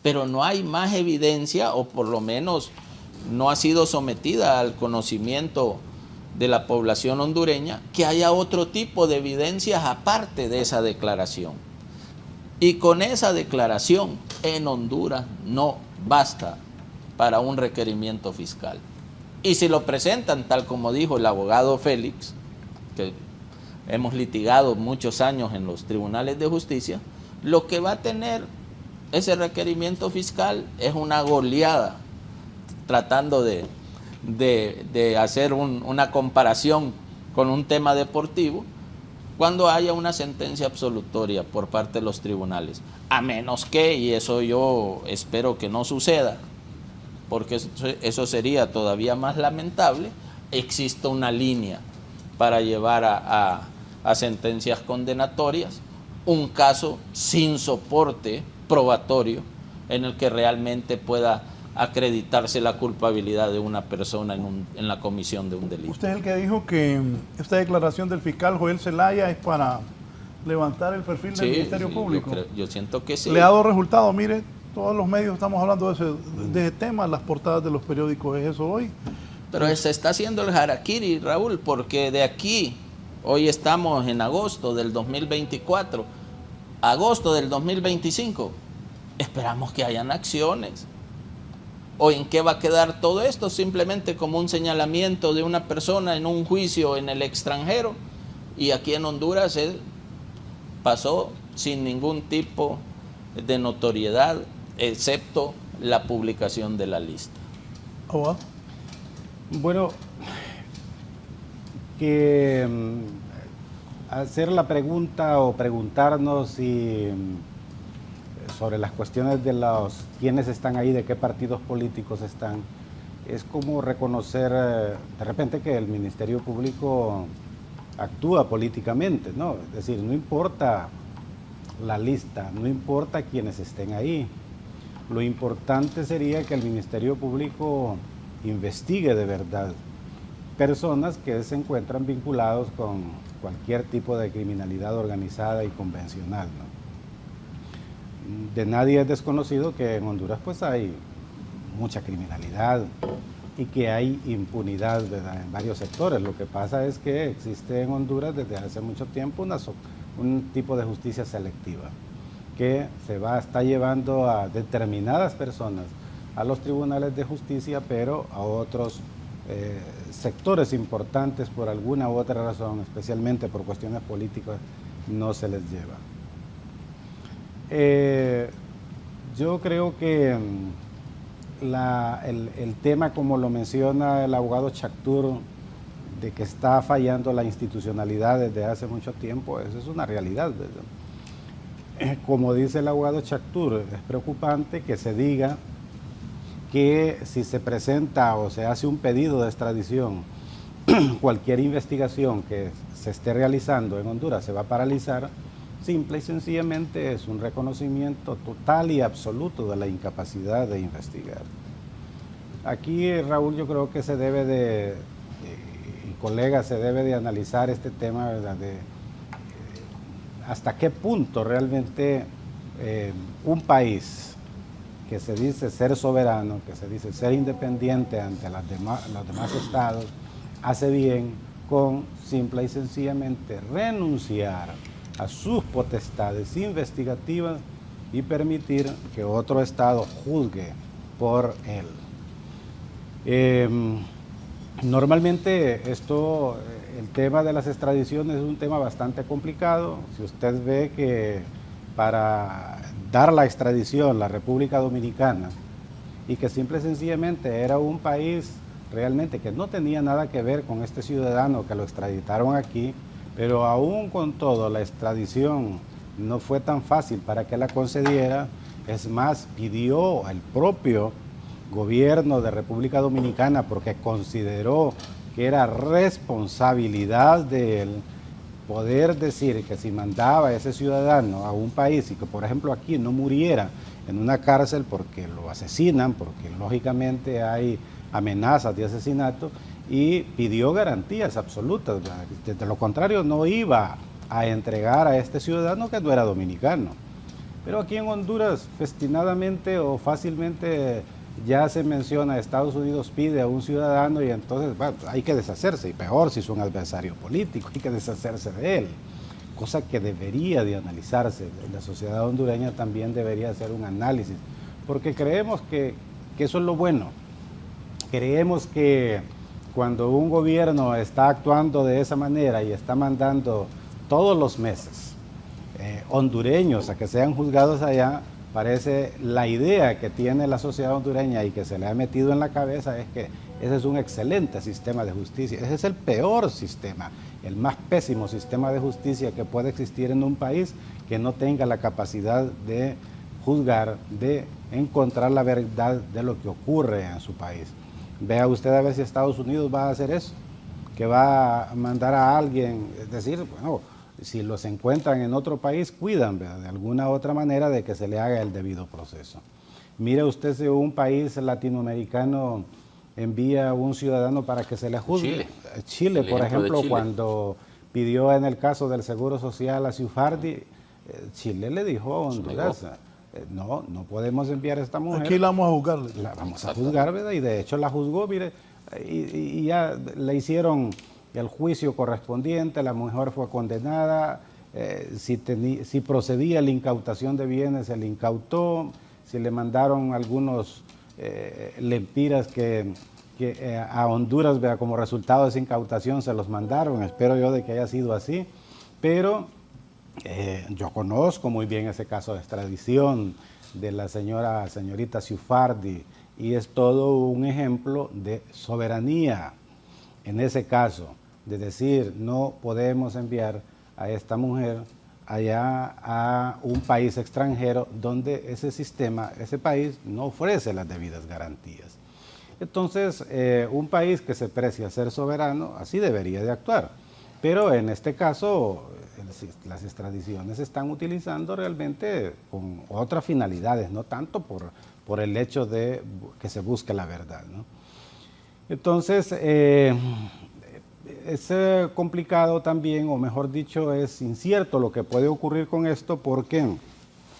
[SPEAKER 6] pero no hay más evidencia, o por lo menos no ha sido sometida al conocimiento de la población hondureña, que haya otro tipo de evidencias aparte de esa declaración. Y con esa declaración en Honduras no basta para un requerimiento fiscal. Y si lo presentan, tal como dijo el abogado Félix, que hemos litigado muchos años en los tribunales de justicia, lo que va a tener ese requerimiento fiscal es una goleada, tratando de hacer una comparación con un tema deportivo, cuando haya una sentencia absolutoria por parte de los tribunales. A menos que, y eso yo espero que no suceda, porque eso sería todavía más lamentable, exista una línea para llevar a sentencias condenatorias un caso sin soporte probatorio en el que realmente pueda acreditarse la culpabilidad de una persona en la comisión de un delito.
[SPEAKER 5] Usted es el que dijo que esta declaración del fiscal Joel Zelaya es para levantar el perfil del Ministerio Público.
[SPEAKER 6] Yo siento que sí.
[SPEAKER 5] Le ha dado resultado. Mire, todos los medios estamos hablando de ese tema, las portadas de los periódicos es eso hoy.
[SPEAKER 6] Pero se está haciendo el harakiri, Raúl, porque de aquí, hoy estamos en agosto del 2024, agosto del 2025, esperamos que hayan acciones. ¿O en qué va a quedar todo esto? Simplemente como un señalamiento de una persona en un juicio en el extranjero, y aquí en Honduras pasó sin ningún tipo de notoriedad, excepto la publicación de la lista.
[SPEAKER 5] ¿Oh?
[SPEAKER 7] Bueno, que hacer la pregunta o preguntarnos sobre las cuestiones de quiénes están ahí, de qué partidos políticos están, es como reconocer de repente que el Ministerio Público actúa políticamente, ¿no? Es decir, no importa la lista, no importa quiénes estén ahí. Lo importante sería que el Ministerio Público investigue de verdad personas que se encuentran vinculados con cualquier tipo de criminalidad organizada y convencional, ¿no? De nadie es desconocido que en Honduras pues hay mucha criminalidad y que hay impunidad, ¿verdad?, en varios sectores. Lo que pasa es que existe en Honduras desde hace mucho tiempo un tipo de justicia selectiva que está llevando a determinadas personas a los tribunales de justicia, pero a otros sectores importantes por alguna u otra razón, especialmente por cuestiones políticas, no se les lleva. Yo creo que el tema, como lo menciona el abogado Chactur, de que está fallando la institucionalidad desde hace mucho tiempo, eso es una realidad, ¿verdad? Como dice el abogado Chactur, es preocupante que se diga que si se presenta o se hace un pedido de extradición, cualquier investigación que se esté realizando en Honduras se va a paralizar. Simple y sencillamente es un reconocimiento total y absoluto de la incapacidad de investigar. Aquí, Raúl, yo creo que se debe de, y colegas, se debe de analizar este tema, ¿verdad? De hasta qué punto realmente un país que se dice ser soberano, que se dice ser independiente ante los demás estados, hace bien con simple y sencillamente renunciar a sus potestades investigativas y permitir que otro estado juzgue por él. Normalmente el tema de las extradiciones es un tema bastante complicado. Si usted ve que para dar la extradición la República Dominicana, y que simple y sencillamente era un país realmente que no tenía nada que ver con este ciudadano que lo extraditaron aquí, pero aún con todo la extradición no fue tan fácil para que la concediera. Es más, pidió al propio gobierno de República Dominicana, porque consideró que era responsabilidad de él poder decir que si mandaba a ese ciudadano a un país y que, por ejemplo, aquí no muriera en una cárcel porque lo asesinan, porque lógicamente hay amenazas de asesinato, y pidió garantías absolutas. De lo contrario, no iba a entregar a este ciudadano que no era dominicano. Pero aquí en Honduras, festinadamente o fácilmente, ya se menciona, Estados Unidos pide a un ciudadano y entonces hay que deshacerse, y peor si es un adversario político, hay que deshacerse de él. Cosa que debería de analizarse. La sociedad hondureña también debería hacer un análisis, porque creemos que eso es lo bueno. Creemos que cuando un gobierno está actuando de esa manera y está mandando todos los meses hondureños a que sean juzgados allá, parece la idea que tiene la sociedad hondureña y que se le ha metido en la cabeza es que ese es un excelente sistema de justicia. Ese es el peor sistema, el más pésimo sistema de justicia que puede existir en un país que no tenga la capacidad de juzgar, de encontrar la verdad de lo que ocurre en su país. Vea usted a ver si Estados Unidos va a hacer eso, que va a mandar a alguien, es decir, bueno, si los encuentran en otro país, cuidan, ¿verdad?, de alguna otra manera de que se le haga el debido proceso. Mire usted si un país latinoamericano envía a un ciudadano para que se le juzgue. Chile, por ejemplo, cuando pidió en el caso del Seguro Social a Ciufardi, Chile le dijo a Honduras: no podemos enviar a esta mujer.
[SPEAKER 5] Aquí la vamos a juzgar.
[SPEAKER 7] La vamos a juzgar, ¿verdad? Y de hecho la juzgó, mire, y ya le hicieron el juicio correspondiente, la mujer fue condenada, si procedía la incautación de bienes, se le incautó, si le mandaron algunos lempiras que a Honduras, vea, como resultado de esa incautación se los mandaron. Espero yo de que haya sido así, pero yo conozco muy bien ese caso de extradición de la señorita Ciufardi, y es todo un ejemplo de soberanía en ese caso, de decir no podemos enviar a esta mujer allá a un país extranjero donde ese sistema, ese país no ofrece las debidas garantías. Entonces, un país que se precia ser soberano, así debería de actuar. Pero en este caso, las extradiciones se están utilizando realmente con otras finalidades, no tanto por el hecho de que se busque la verdad, ¿no? Entonces, es complicado también, o mejor dicho, es incierto lo que puede ocurrir con esto, porque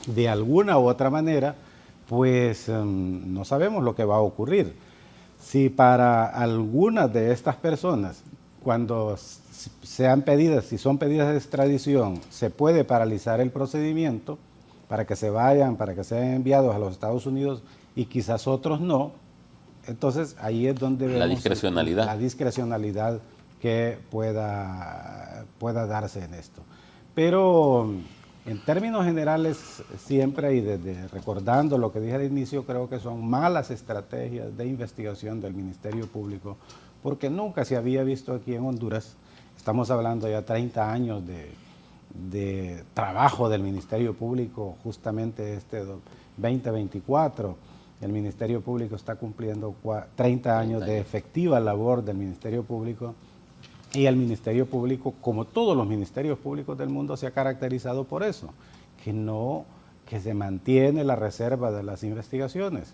[SPEAKER 7] de alguna u otra manera, pues no sabemos lo que va a ocurrir. Si para algunas de estas personas, cuando sean pedidas, si son pedidas de extradición, se puede paralizar el procedimiento para que se vayan, para que sean enviados a los Estados Unidos, y quizás otros no, entonces ahí es donde vemos la discrecionalidad que pueda darse en esto. Pero En términos generales, siempre y desde recordando lo que dije al inicio, creo que son malas estrategias de investigación del Ministerio Público, porque nunca se había visto aquí en Honduras, estamos hablando ya 30 años de trabajo del Ministerio Público, justamente este 2024, el Ministerio Público está cumpliendo 30 años de efectiva labor del Ministerio Público. Y el Ministerio Público, como todos los ministerios públicos del mundo, se ha caracterizado por eso, que se mantiene la reserva de las investigaciones.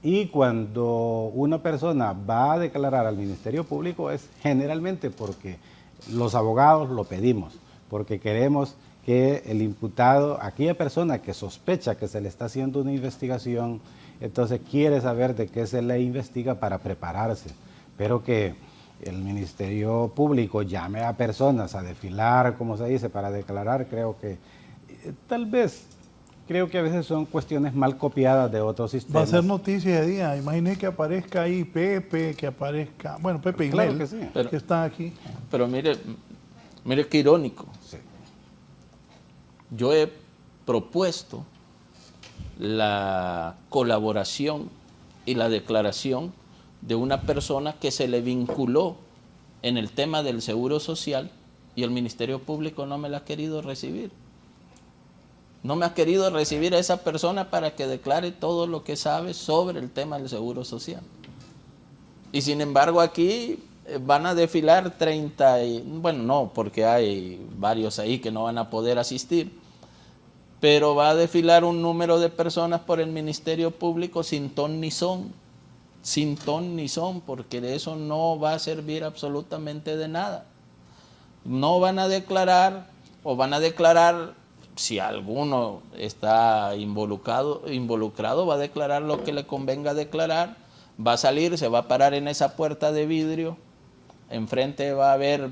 [SPEAKER 7] Y cuando una persona va a declarar al Ministerio Público es generalmente porque los abogados lo pedimos, porque queremos que el imputado, aquella persona que sospecha que se le está haciendo una investigación, entonces quiere saber de qué se le investiga para prepararse, pero que el Ministerio Público llame a personas a desfilar, como se dice, para declarar, creo que creo que a veces son cuestiones mal copiadas de otros sistemas.
[SPEAKER 5] Va a ser noticia de día. Imagine que aparezca ahí Pepe, que aparezca, bueno, Pepe y
[SPEAKER 7] Claro
[SPEAKER 5] Mel,
[SPEAKER 7] que sí.
[SPEAKER 5] que están aquí.
[SPEAKER 6] Pero mire qué irónico.
[SPEAKER 7] Sí.
[SPEAKER 6] Yo he propuesto la colaboración y la declaración de una persona que se le vinculó en el tema del seguro social y el Ministerio Público no me la ha querido recibir. No me ha querido recibir a esa persona para que declare todo lo que sabe sobre el tema del seguro social. Y sin embargo aquí van a desfilar 30, bueno, no, porque hay varios ahí que no van a poder asistir, pero va a desfilar un número de personas por el Ministerio Público sin ton ni son, porque de eso no va a servir absolutamente de nada. No van a declarar, o van a declarar, si alguno está involucrado, va a declarar lo que le convenga declarar, va a salir, se va a parar en esa puerta de vidrio, enfrente va a haber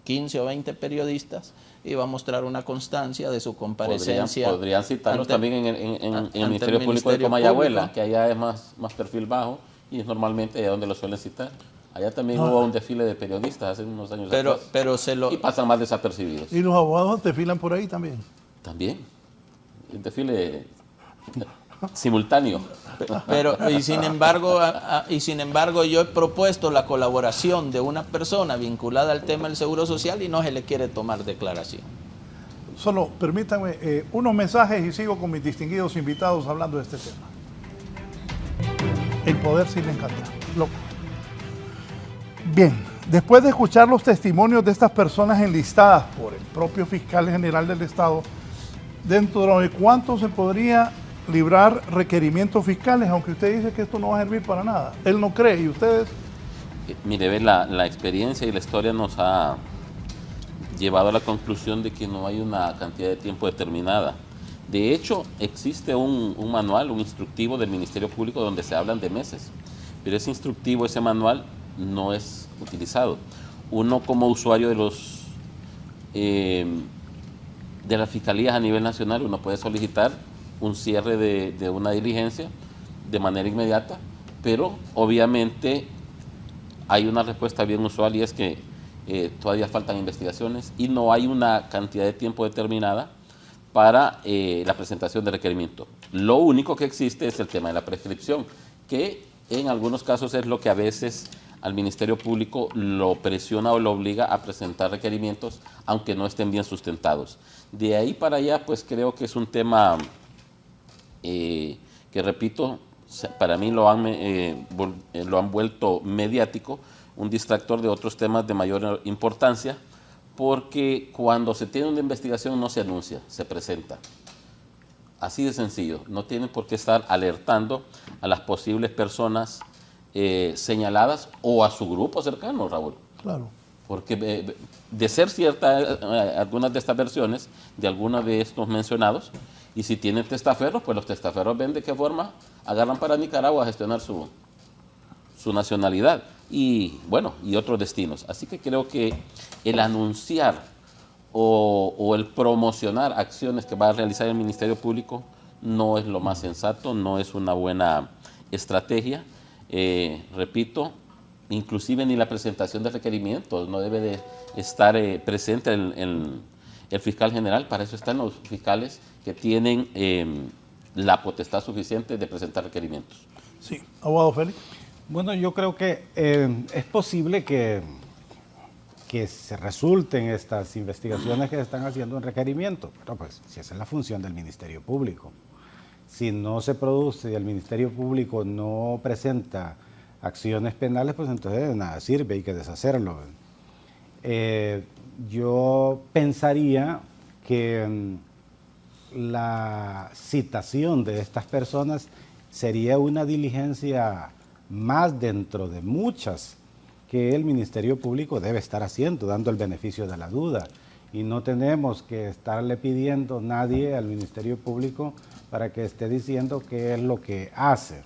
[SPEAKER 6] 15 o 20 periodistas y va a mostrar una constancia de su comparecencia.
[SPEAKER 8] Podrían citarnos también en el Ministerio Público de Comayagüela, que allá es más perfil bajo y es normalmente allá donde lo suelen citar. Allá también hubo un desfile de periodistas hace unos años atrás, y pasan más desapercibidos.
[SPEAKER 5] ¿Y los abogados desfilan por ahí también?
[SPEAKER 8] También, el desfile simultáneo.
[SPEAKER 6] Pero y sin embargo yo he propuesto la colaboración de una persona vinculada al tema del seguro social y no se le quiere tomar declaración.
[SPEAKER 5] Solo permítanme unos mensajes y sigo con mis distinguidos invitados hablando de este tema. El poder sí le encanta. Bien, después de escuchar los testimonios de estas personas enlistadas por el propio fiscal general del Estado, ¿dentro de cuánto se podría librar requerimientos fiscales? Aunque usted dice que esto no va a servir para nada. Él no cree, ¿y ustedes?
[SPEAKER 8] Mire, la experiencia y la historia nos ha llevado a la conclusión de que no hay una cantidad de tiempo determinada. De hecho, existe un manual, un instructivo del Ministerio Público donde se hablan de meses, pero ese instructivo, ese manual, no es utilizado. Uno como usuario de las fiscalías a nivel nacional, uno puede solicitar un cierre de una diligencia de manera inmediata, pero obviamente hay una respuesta bien usual y es que todavía faltan investigaciones y no hay una cantidad de tiempo determinada para la presentación de requerimiento. Lo único que existe es el tema de la prescripción, que en algunos casos es lo que a veces al Ministerio Público lo presiona o lo obliga a presentar requerimientos, aunque no estén bien sustentados. De ahí para allá, pues creo que es un tema que, repito, para mí lo han vuelto mediático, un distractor de otros temas de mayor importancia, porque cuando se tiene una investigación no se anuncia, se presenta. Así de sencillo, no tienen por qué estar alertando a las posibles personas señaladas o a su grupo cercano, Raúl.
[SPEAKER 5] Claro.
[SPEAKER 8] Porque de ser cierta algunas de estas versiones, de algunos de estos mencionados, y si tienen testaferros, pues los testaferros ven de qué forma agarran para Nicaragua a gestionar su nacionalidad y, bueno, y otros destinos. Así que creo que el anunciar o el promocionar acciones que va a realizar el Ministerio Público no es lo más sensato, no es una buena estrategia. Repito, inclusive ni la presentación de requerimientos no debe de estar presente el el fiscal general, para eso están los fiscales que tienen la potestad suficiente de presentar requerimientos.
[SPEAKER 5] Sí, abogado Félix.
[SPEAKER 7] Bueno, yo creo que es posible que se resulten estas investigaciones que se están haciendo en requerimiento, pero pues si esa es la función del Ministerio Público. Si no se produce y el Ministerio Público no presenta acciones penales, pues entonces de nada sirve, hay que deshacerlo. Yo pensaría que la citación de estas personas sería una diligencia más dentro de muchas que el Ministerio Público debe estar haciendo, dando el beneficio de la duda. Y no tenemos que estarle pidiendo a nadie al Ministerio Público para que esté diciendo qué es lo que hace.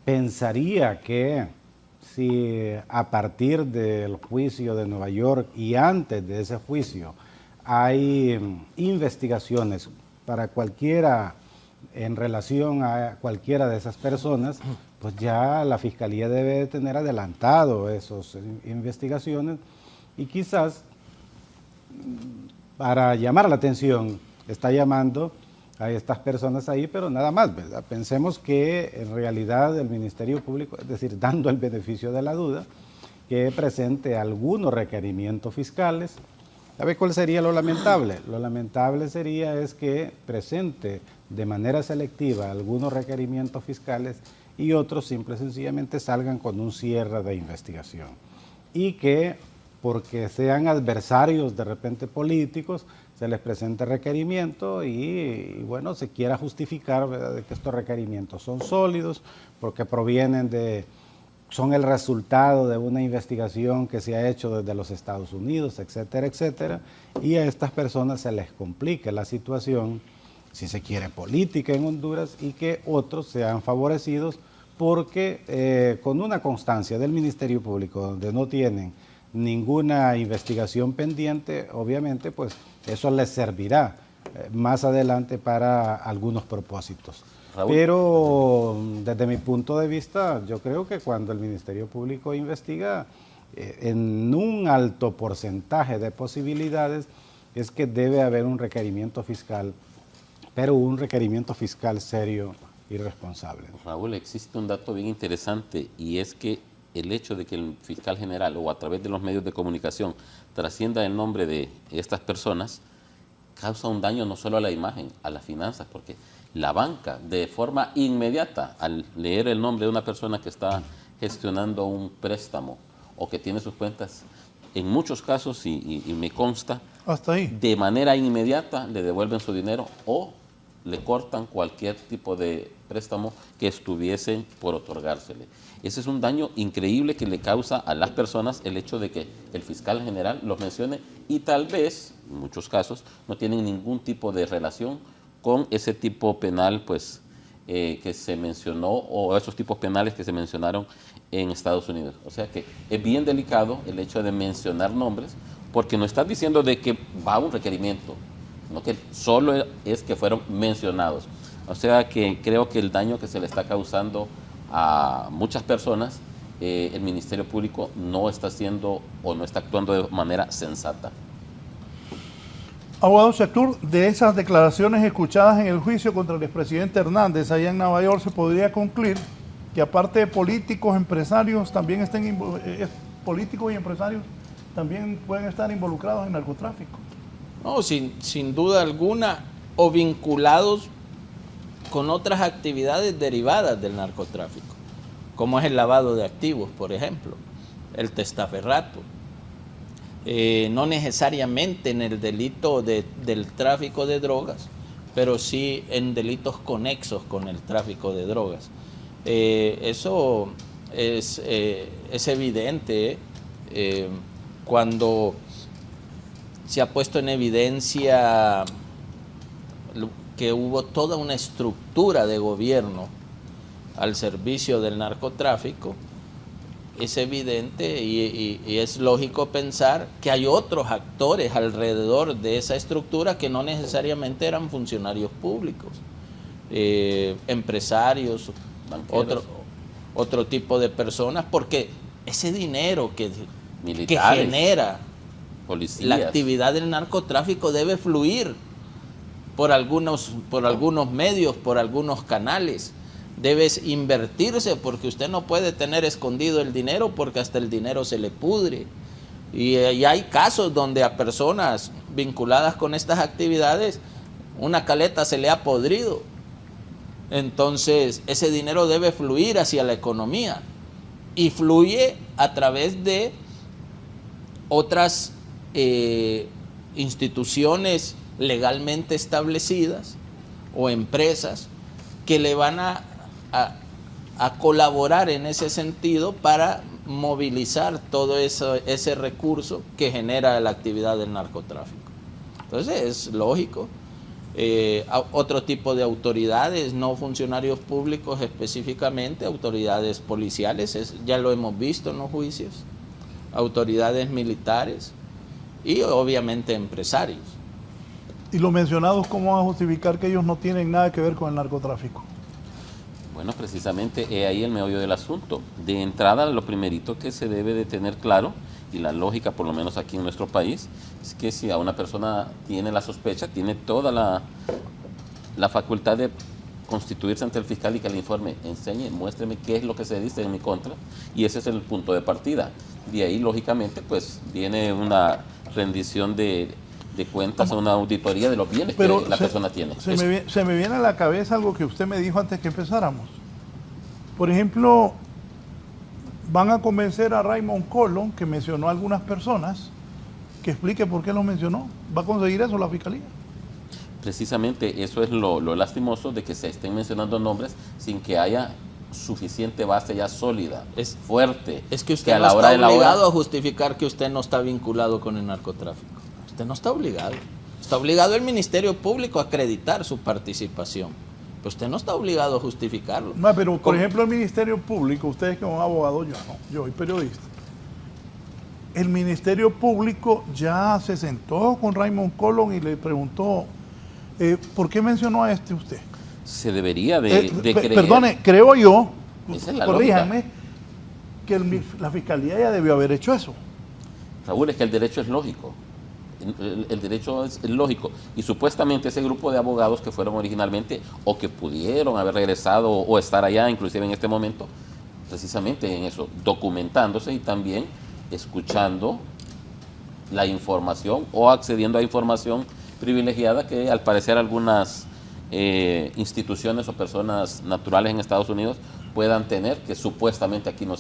[SPEAKER 7] Pensaría que si a partir del juicio de Nueva York y antes de ese juicio hay investigaciones para cualquiera en relación a cualquiera de esas personas, pues ya la Fiscalía debe tener adelantado esas investigaciones y quizás para llamar la atención está llamando a estas personas ahí, pero nada más, ¿verdad? Pensemos que en realidad el Ministerio Público, es decir, dando el beneficio de la duda, que presente algunos requerimientos fiscales. ¿Sabe cuál sería lo lamentable? Lo lamentable sería es que presente de manera selectiva algunos requerimientos fiscales y otros simple y sencillamente salgan con un cierre de investigación. Y que porque sean adversarios de repente políticos, se les presente requerimiento y bueno, se quiera justificar, ¿verdad?, de que estos requerimientos son sólidos, porque son el resultado de una investigación que se ha hecho desde los Estados Unidos, etcétera, etcétera, y a estas personas se les complica la situación, si se quiere, política en Honduras, y que otros sean favorecidos porque con una constancia del Ministerio Público donde no tienen ninguna investigación pendiente, obviamente pues eso les servirá más adelante para algunos propósitos. Raúl. Pero desde mi punto de vista, yo creo que cuando el Ministerio Público investiga en un alto porcentaje de posibilidades, es que debe haber un requerimiento fiscal, pero un requerimiento fiscal serio y responsable.
[SPEAKER 8] Raúl, existe un dato bien interesante y es que el hecho de que el fiscal general o a través de los medios de comunicación trascienda el nombre de estas personas causa un daño no solo a la imagen, a las finanzas, porque la banca de forma inmediata al leer el nombre de una persona que está gestionando un préstamo o que tiene sus cuentas, en muchos casos, y me consta,
[SPEAKER 5] hasta ahí,
[SPEAKER 8] de manera inmediata le devuelven su dinero o le cortan cualquier tipo de préstamo que estuviesen por otorgársele. Ese es un daño increíble que le causa a las personas el hecho de que el fiscal general los mencione y tal vez, en muchos casos, no tienen ningún tipo de relación con ese tipo penal pues, que se mencionó o esos tipos penales que se mencionaron en Estados Unidos. O sea que es bien delicado el hecho de mencionar nombres porque no estás diciendo de que va un requerimiento, sino que solo es que fueron mencionados. O sea que creo que el daño que se le está causando a muchas personas, el Ministerio Público no está haciendo o no está actuando de manera sensata.
[SPEAKER 5] Abogado Shakur, de esas declaraciones escuchadas en el juicio contra el expresidente Hernández allá en Nueva York, se podría concluir que aparte de políticos, empresarios, también políticos y empresarios también pueden estar involucrados en narcotráfico.
[SPEAKER 6] No, sin duda alguna, o vinculados con otras actividades derivadas del narcotráfico, como es el lavado de activos, por ejemplo, el testaferrato. No necesariamente en el delito del tráfico de drogas, pero sí en delitos conexos con el tráfico de drogas. Eso es evidente cuando se ha puesto en evidencia que hubo toda una estructura de gobierno al servicio del narcotráfico. Es evidente y es lógico pensar que hay otros actores alrededor de esa estructura que no necesariamente eran funcionarios públicos, empresarios, otro tipo de personas, porque ese dinero que genera
[SPEAKER 8] policías.
[SPEAKER 6] La actividad del narcotráfico debe fluir por algunos medios, por algunos canales. Debe invertirse, porque usted no puede tener escondido el dinero, porque hasta el dinero se le pudre. Y hay casos donde a personas vinculadas con estas actividades una caleta se le ha podrido. Entonces ese dinero debe fluir hacia la economía y fluye a través de otras instituciones legalmente establecidas o empresas que le van a colaborar en ese sentido para movilizar todo ese recurso que genera la actividad del narcotráfico. Entonces es lógico. Otro tipo de autoridades, no funcionarios públicos específicamente, autoridades policiales, ya lo hemos visto en los juicios, autoridades militares y obviamente empresarios.
[SPEAKER 5] ¿Y los mencionados cómo van a justificar que ellos no tienen nada que ver con el narcotráfico?
[SPEAKER 8] Bueno, precisamente es ahí el meollo del asunto. De entrada, lo primerito que se debe de tener claro, y la lógica, por lo menos aquí en nuestro país, es que si a una persona tiene la sospecha, tiene toda la facultad de constituirse ante el fiscal y que le informe, enseñe, muéstreme qué es lo que se dice en mi contra, y ese es el punto de partida. De ahí, lógicamente, pues viene una rendición de cuentas, una auditoría de los bienes que la persona tiene.
[SPEAKER 5] Se me viene a la cabeza algo que usted me dijo antes que empezáramos. Por ejemplo, van a convencer a Raymond Colón, que mencionó a algunas personas, que explique por qué los mencionó. ¿Va a conseguir eso la Fiscalía?
[SPEAKER 8] Precisamente eso es lo lastimoso, de que se estén mencionando nombres sin que haya suficiente base ya sólida, fuerte.
[SPEAKER 6] Es que usted no está obligado a justificar que usted no está vinculado con el narcotráfico. Usted no está obligado. Está obligado el Ministerio Público a acreditar su participación. Pero usted no está obligado a justificarlo.
[SPEAKER 5] No, pero por ejemplo el Ministerio Público, ustedes que son abogados, yo no, yo soy periodista. El Ministerio Público ya se sentó con Raymond Colón y le preguntó, ¿por qué mencionó a usted?
[SPEAKER 8] Se debería de creer.
[SPEAKER 5] Perdone, creo yo,
[SPEAKER 8] corríjame,
[SPEAKER 5] que la Fiscalía ya debió haber hecho eso.
[SPEAKER 8] Raúl, es que el derecho es lógico. El derecho es lógico, y supuestamente ese grupo de abogados que fueron originalmente o que pudieron haber regresado o estar allá inclusive en este momento, precisamente en eso, documentándose y también escuchando la información o accediendo a información privilegiada que al parecer algunas instituciones o personas naturales en Estados Unidos puedan tener, que supuestamente aquí no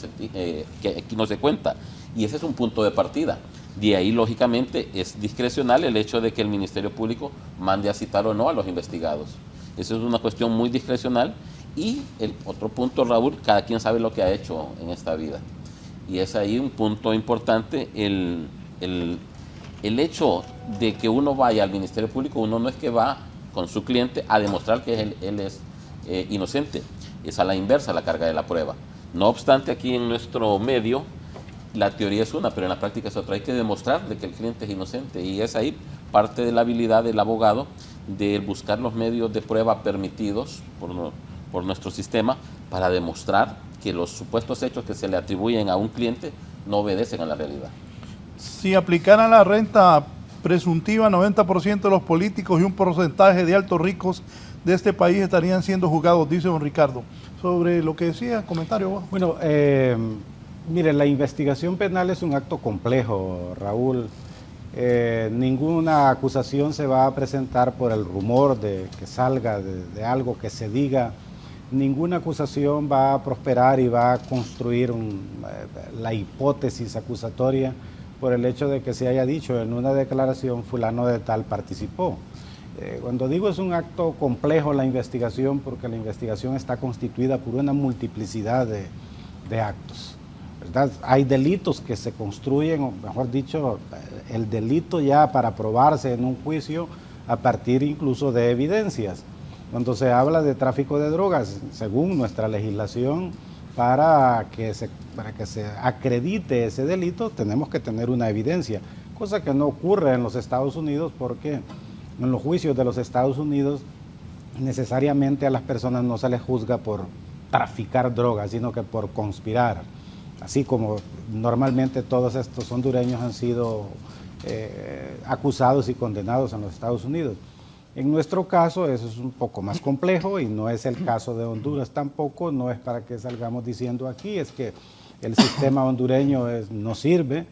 [SPEAKER 8] se cuenta, y ese es un punto de partida. De ahí, lógicamente, es discrecional el hecho de que el Ministerio Público mande a citar o no a los investigados. Eso es una cuestión muy discrecional. Y el otro punto, Raúl, cada quien sabe lo que ha hecho en esta vida. Y es ahí un punto importante, el hecho de que uno vaya al Ministerio Público, uno no es que va con su cliente a demostrar que él es inocente. Es a la inversa la carga de la prueba. No obstante, aquí en nuestro medio, la teoría es una, pero en la práctica es otra. Hay que demostrar de que el cliente es inocente, y es ahí parte de la habilidad del abogado de buscar los medios de prueba permitidos por nuestro sistema para demostrar que los supuestos hechos que se le atribuyen a un cliente no obedecen a la realidad.
[SPEAKER 5] Si aplicaran la renta presuntiva, 90% de los políticos y un porcentaje de altos ricos de este país estarían siendo juzgados, dice don Ricardo. Sobre lo que decía, comentario.
[SPEAKER 7] Bueno, mire, la investigación penal es un acto complejo, Raúl. Ninguna acusación se va a presentar por el rumor de que salga de algo que se diga. Ninguna acusación va a prosperar y va a construir la hipótesis acusatoria por el hecho de que se haya dicho en una declaración fulano de tal participó. Cuando digo es un acto complejo la investigación, porque la investigación está constituida por una multiplicidad de actos, ¿verdad? Hay delitos que se construyen, o mejor dicho, el delito ya para probarse en un juicio a partir incluso de evidencias. Cuando se habla de tráfico de drogas, según nuestra legislación, para que se acredite ese delito, tenemos que tener una evidencia, cosa que no ocurre en los Estados Unidos, porque en los juicios de los Estados Unidos necesariamente a las personas no se les juzga por traficar drogas, sino que por conspirar. Así como normalmente todos estos hondureños han sido acusados y condenados en los Estados Unidos. En nuestro caso eso es un poco más complejo y no es el caso de Honduras tampoco, no es para que salgamos diciendo aquí, es que el sistema hondureño no sirve,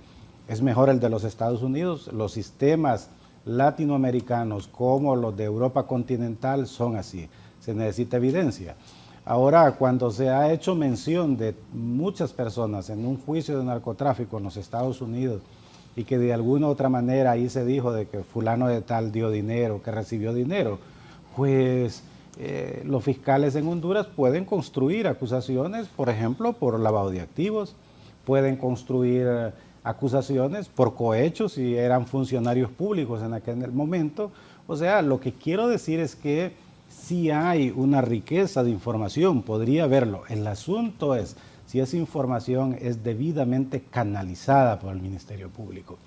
[SPEAKER 7] es mejor el de los Estados Unidos, los sistemas latinoamericanos como los de Europa continental son así, se necesita evidencia. Ahora, cuando se ha hecho mención de muchas personas en un juicio de narcotráfico en los Estados Unidos y que de alguna u otra manera ahí se dijo de que fulano de tal dio dinero, que recibió dinero, pues los fiscales en Honduras pueden construir acusaciones, por ejemplo, por lavado de activos, pueden construir acusaciones por cohechos si eran funcionarios públicos en aquel momento. O sea, lo que quiero decir es que sí hay una riqueza de información, podría haberlo. El asunto es si esa información es debidamente canalizada por el Ministerio Público.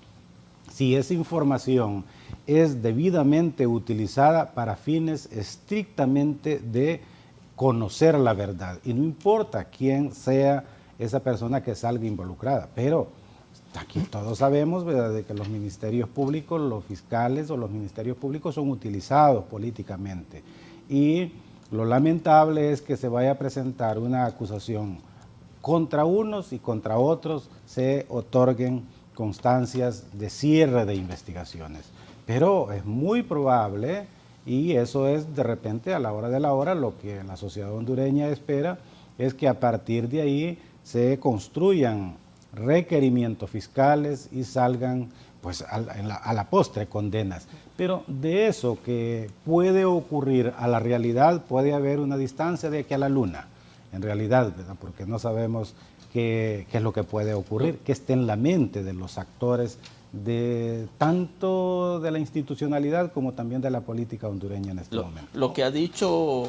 [SPEAKER 7] Si esa información es debidamente utilizada para fines estrictamente de conocer la verdad. Y no importa quién sea esa persona que salga involucrada, pero aquí todos sabemos, ¿verdad?, de que los ministerios públicos, los fiscales o los ministerios públicos son utilizados políticamente. Y lo lamentable es que se vaya a presentar una acusación contra unos y contra otros se otorguen constancias de cierre de investigaciones. Pero es muy probable, y eso es de repente a la hora de la hora, lo que la sociedad hondureña espera, es que a partir de ahí se construyan requerimientos fiscales y salgan pues a la postre condenas. Pero de eso que puede ocurrir a la realidad puede haber una distancia de aquí a la luna, en realidad, ¿verdad? Porque no sabemos qué es lo que puede ocurrir, qué está en la mente de los actores de tanto de la institucionalidad como también de la política hondureña en este momento.
[SPEAKER 6] Lo que ha dicho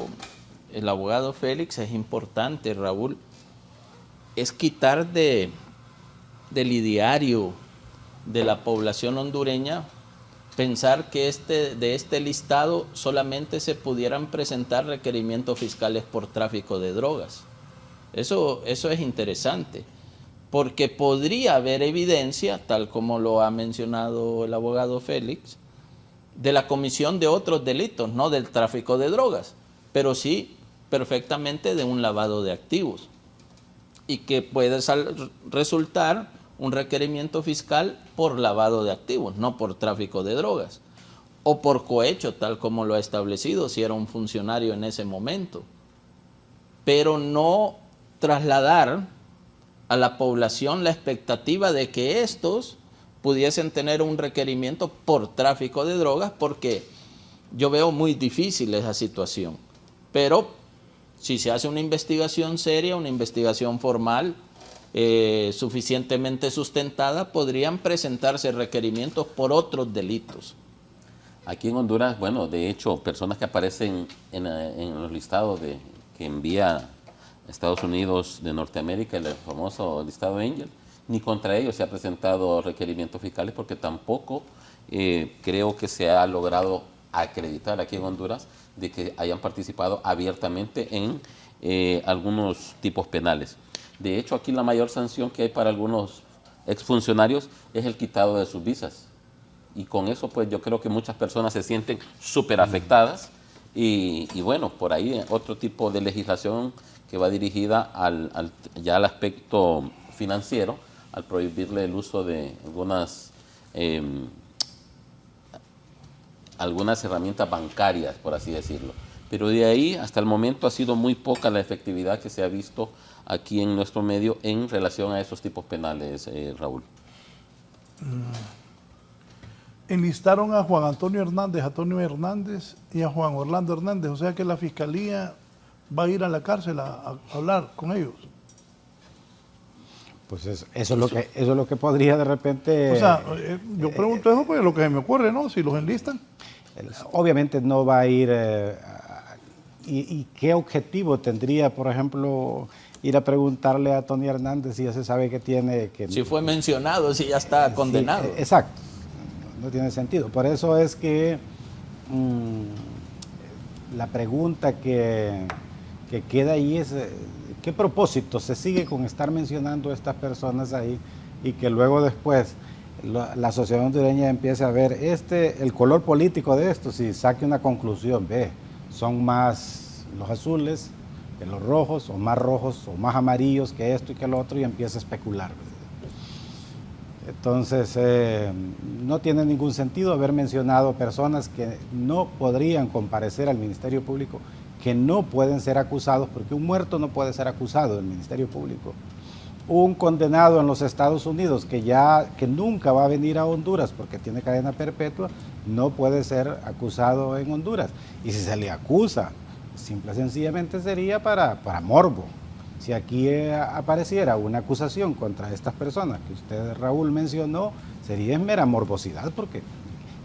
[SPEAKER 6] el abogado Félix es importante, Raúl, es quitar del ideario de la población hondureña pensar que de este listado solamente se pudieran presentar requerimientos fiscales por tráfico de drogas. Eso es interesante, porque podría haber evidencia, tal como lo ha mencionado el abogado Félix, de la comisión de otros delitos, no del tráfico de drogas, pero sí perfectamente de un lavado de activos, y que puede resultar un requerimiento fiscal por lavado de activos, no por tráfico de drogas, o por cohecho, tal como lo ha establecido si era un funcionario en ese momento, pero no trasladar a la población la expectativa de que estos pudiesen tener un requerimiento por tráfico de drogas, porque yo veo muy difícil esa situación. Pero si se hace una investigación seria, una investigación formal, suficientemente sustentada, podrían presentarse requerimientos por otros delitos.
[SPEAKER 8] Aquí en Honduras, bueno, de hecho, personas que aparecen en los listados que envía Estados Unidos de Norteamérica, el famoso listado Angel, ni contra ellos se ha presentado requerimientos fiscales, porque tampoco creo que se ha logrado acreditar aquí en Honduras de que hayan participado abiertamente en algunos tipos penales. De hecho, aquí la mayor sanción que hay para algunos exfuncionarios es el quitado de sus visas. Y con eso, pues yo creo que muchas personas se sienten súper afectadas. Y bueno, por ahí otro tipo de legislación que va dirigida ya al aspecto financiero, al prohibirle el uso de algunas herramientas bancarias, por así decirlo. Pero de ahí hasta el momento ha sido muy poca la efectividad que se ha visto aquí en nuestro medio en relación a esos tipos penales, Raúl.
[SPEAKER 5] Enlistaron a Juan Antonio Hernández y a Juan Orlando Hernández, o sea que la fiscalía va a ir a la cárcel a hablar con ellos.
[SPEAKER 7] Pues eso es lo que podría de repente...
[SPEAKER 5] O sea, yo pregunto eso porque es lo que se me ocurre, ¿no? Si los enlistan.
[SPEAKER 7] Obviamente no va a ir... ¿Y qué objetivo tendría, por ejemplo, ir a preguntarle a Tony Hernández si ya se sabe que tiene...
[SPEAKER 6] Si fue mencionado, si ya está condenado.
[SPEAKER 7] Sí, exacto. No tiene sentido. Por eso es que la pregunta que queda ahí es ¿qué propósito se sigue con estar mencionando a estas personas ahí y que luego después la sociedad hondureña empiece a ver el color político de esto, si saque una conclusión, ve, son más los azules que los rojos, o más amarillos que esto y que lo otro, y empieza a especular. Entonces, no tiene ningún sentido haber mencionado personas que no podrían comparecer al Ministerio Público, que no pueden ser acusados, porque un muerto no puede ser acusado del Ministerio Público. Un condenado en los Estados Unidos que nunca va a venir a Honduras porque tiene cadena perpetua, no puede ser acusado en Honduras. Y si se le acusa, simple y sencillamente sería para morbo. Si aquí apareciera una acusación contra estas personas que usted, Raúl, mencionó, sería mera morbosidad, porque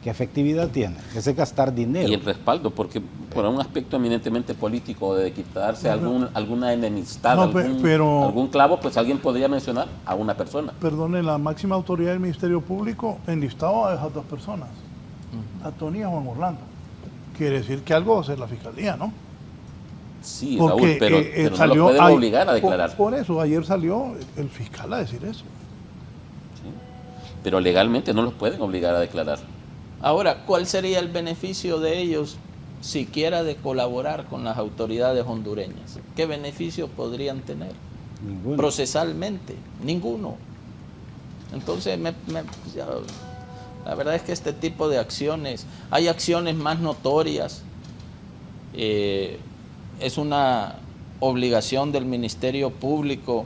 [SPEAKER 7] ¿qué efectividad tiene? Ese gastar dinero.
[SPEAKER 8] Y el respaldo, porque por un aspecto eminentemente político, de quitarse alguna enemistad,
[SPEAKER 5] no,
[SPEAKER 8] algún clavo, pues alguien podría mencionar a una persona.
[SPEAKER 5] Perdone, la máxima autoridad del Ministerio Público enlistado a esas dos personas, a Tony y a Juan Orlando. Quiere decir que algo va a hacer la Fiscalía, ¿no?
[SPEAKER 8] Sí,
[SPEAKER 5] porque,
[SPEAKER 8] Raúl, pero no lo pueden obligar a declarar.
[SPEAKER 5] Por eso, ayer salió el fiscal a decir eso.
[SPEAKER 8] Sí, pero legalmente no los pueden obligar a declarar.
[SPEAKER 6] Ahora, ¿cuál sería el beneficio de ellos siquiera de colaborar con las autoridades hondureñas? ¿Qué beneficio podrían tener?
[SPEAKER 7] Ninguno.
[SPEAKER 6] Procesalmente, ninguno. Entonces, la verdad es que este tipo de acciones, hay acciones más notorias. Es una obligación del Ministerio Público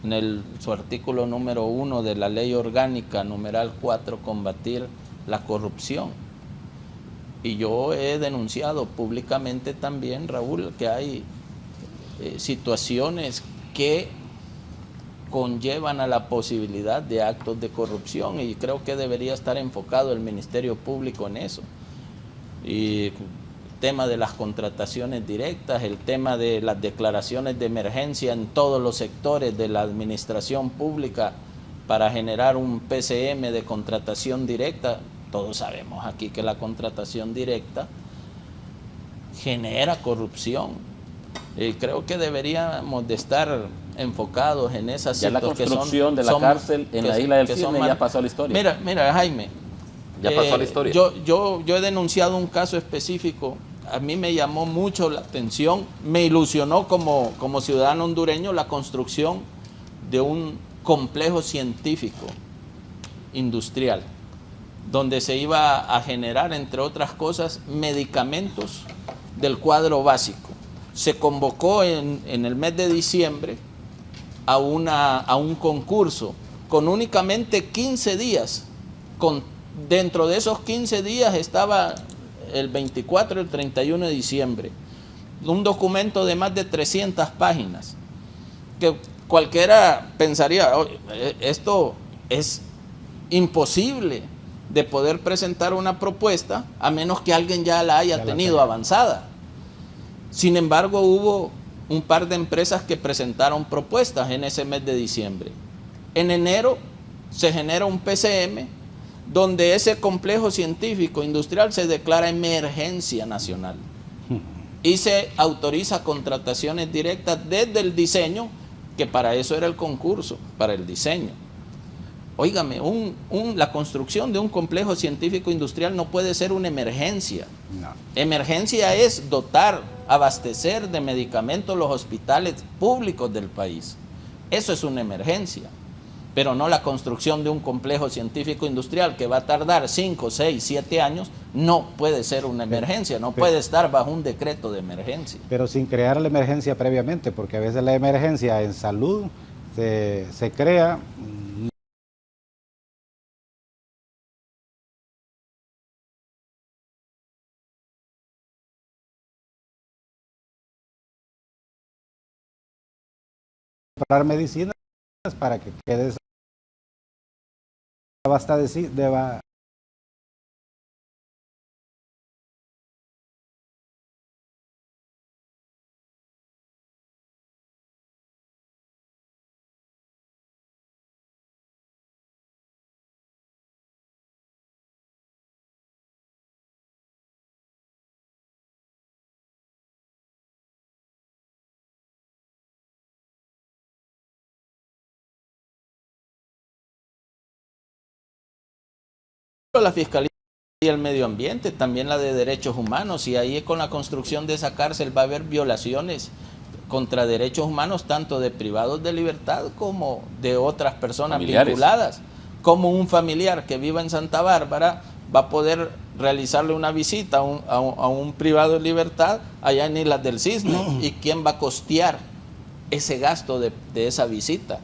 [SPEAKER 6] en su artículo número 1 de la Ley Orgánica, numeral 4, combatir la corrupción. Y yo he denunciado públicamente también, Raúl, que hay situaciones que conllevan a la posibilidad de actos de corrupción, y creo que debería estar enfocado el Ministerio Público en eso. Y el tema de las contrataciones directas, el tema de las declaraciones de emergencia en todos los sectores de la administración pública para generar un PCM de contratación directa. Todos sabemos aquí que la contratación directa genera corrupción. Y creo que deberíamos de estar enfocados en esas
[SPEAKER 8] ya la construcción de la cárcel en la isla del Cisne ya pasó a la historia.
[SPEAKER 6] Mira, Jaime,
[SPEAKER 8] ya pasó a la historia.
[SPEAKER 6] Yo he denunciado un caso específico. A mí me llamó mucho la atención, me ilusionó como ciudadano hondureño la construcción de un complejo científico industrial, donde se iba a generar, entre otras cosas, medicamentos del cuadro básico. Se convocó en el mes de diciembre a un concurso con únicamente 15 días. Dentro de esos 15 días estaba el 24 y el 31 de diciembre. Un documento de más de 300 páginas, que cualquiera pensaría, esto es imposible de poder presentar una propuesta a menos que alguien ya la haya tenido avanzada. Sin embargo, hubo un par de empresas que presentaron propuestas en ese mes de diciembre. En enero se genera un PCM donde ese complejo científico industrial se declara emergencia nacional y se autoriza contrataciones directas desde el diseño, que para eso era el concurso, para el diseño. Óigame, la construcción de un complejo científico industrial no puede ser una emergencia.
[SPEAKER 7] No.
[SPEAKER 6] Emergencia es dotar, abastecer de medicamentos los hospitales públicos del país. Eso es una emergencia, pero no la construcción de un complejo científico industrial que va a tardar 5, 6, 7 años. No puede ser una emergencia, no puede estar bajo un decreto de emergencia.
[SPEAKER 7] Pero sin crear la emergencia previamente, porque a veces la emergencia en salud se crea comprar medicinas para que quede abastecida,
[SPEAKER 6] la Fiscalía y el Medio Ambiente, también la de Derechos Humanos, y ahí con la construcción de esa cárcel va a haber violaciones contra derechos humanos, tanto de privados de libertad como de otras personas vinculadas. Como un familiar que viva en Santa Bárbara va a poder realizarle una visita a un privado de libertad allá en Islas del Cisne, y quién va a costear ese gasto de esa visita.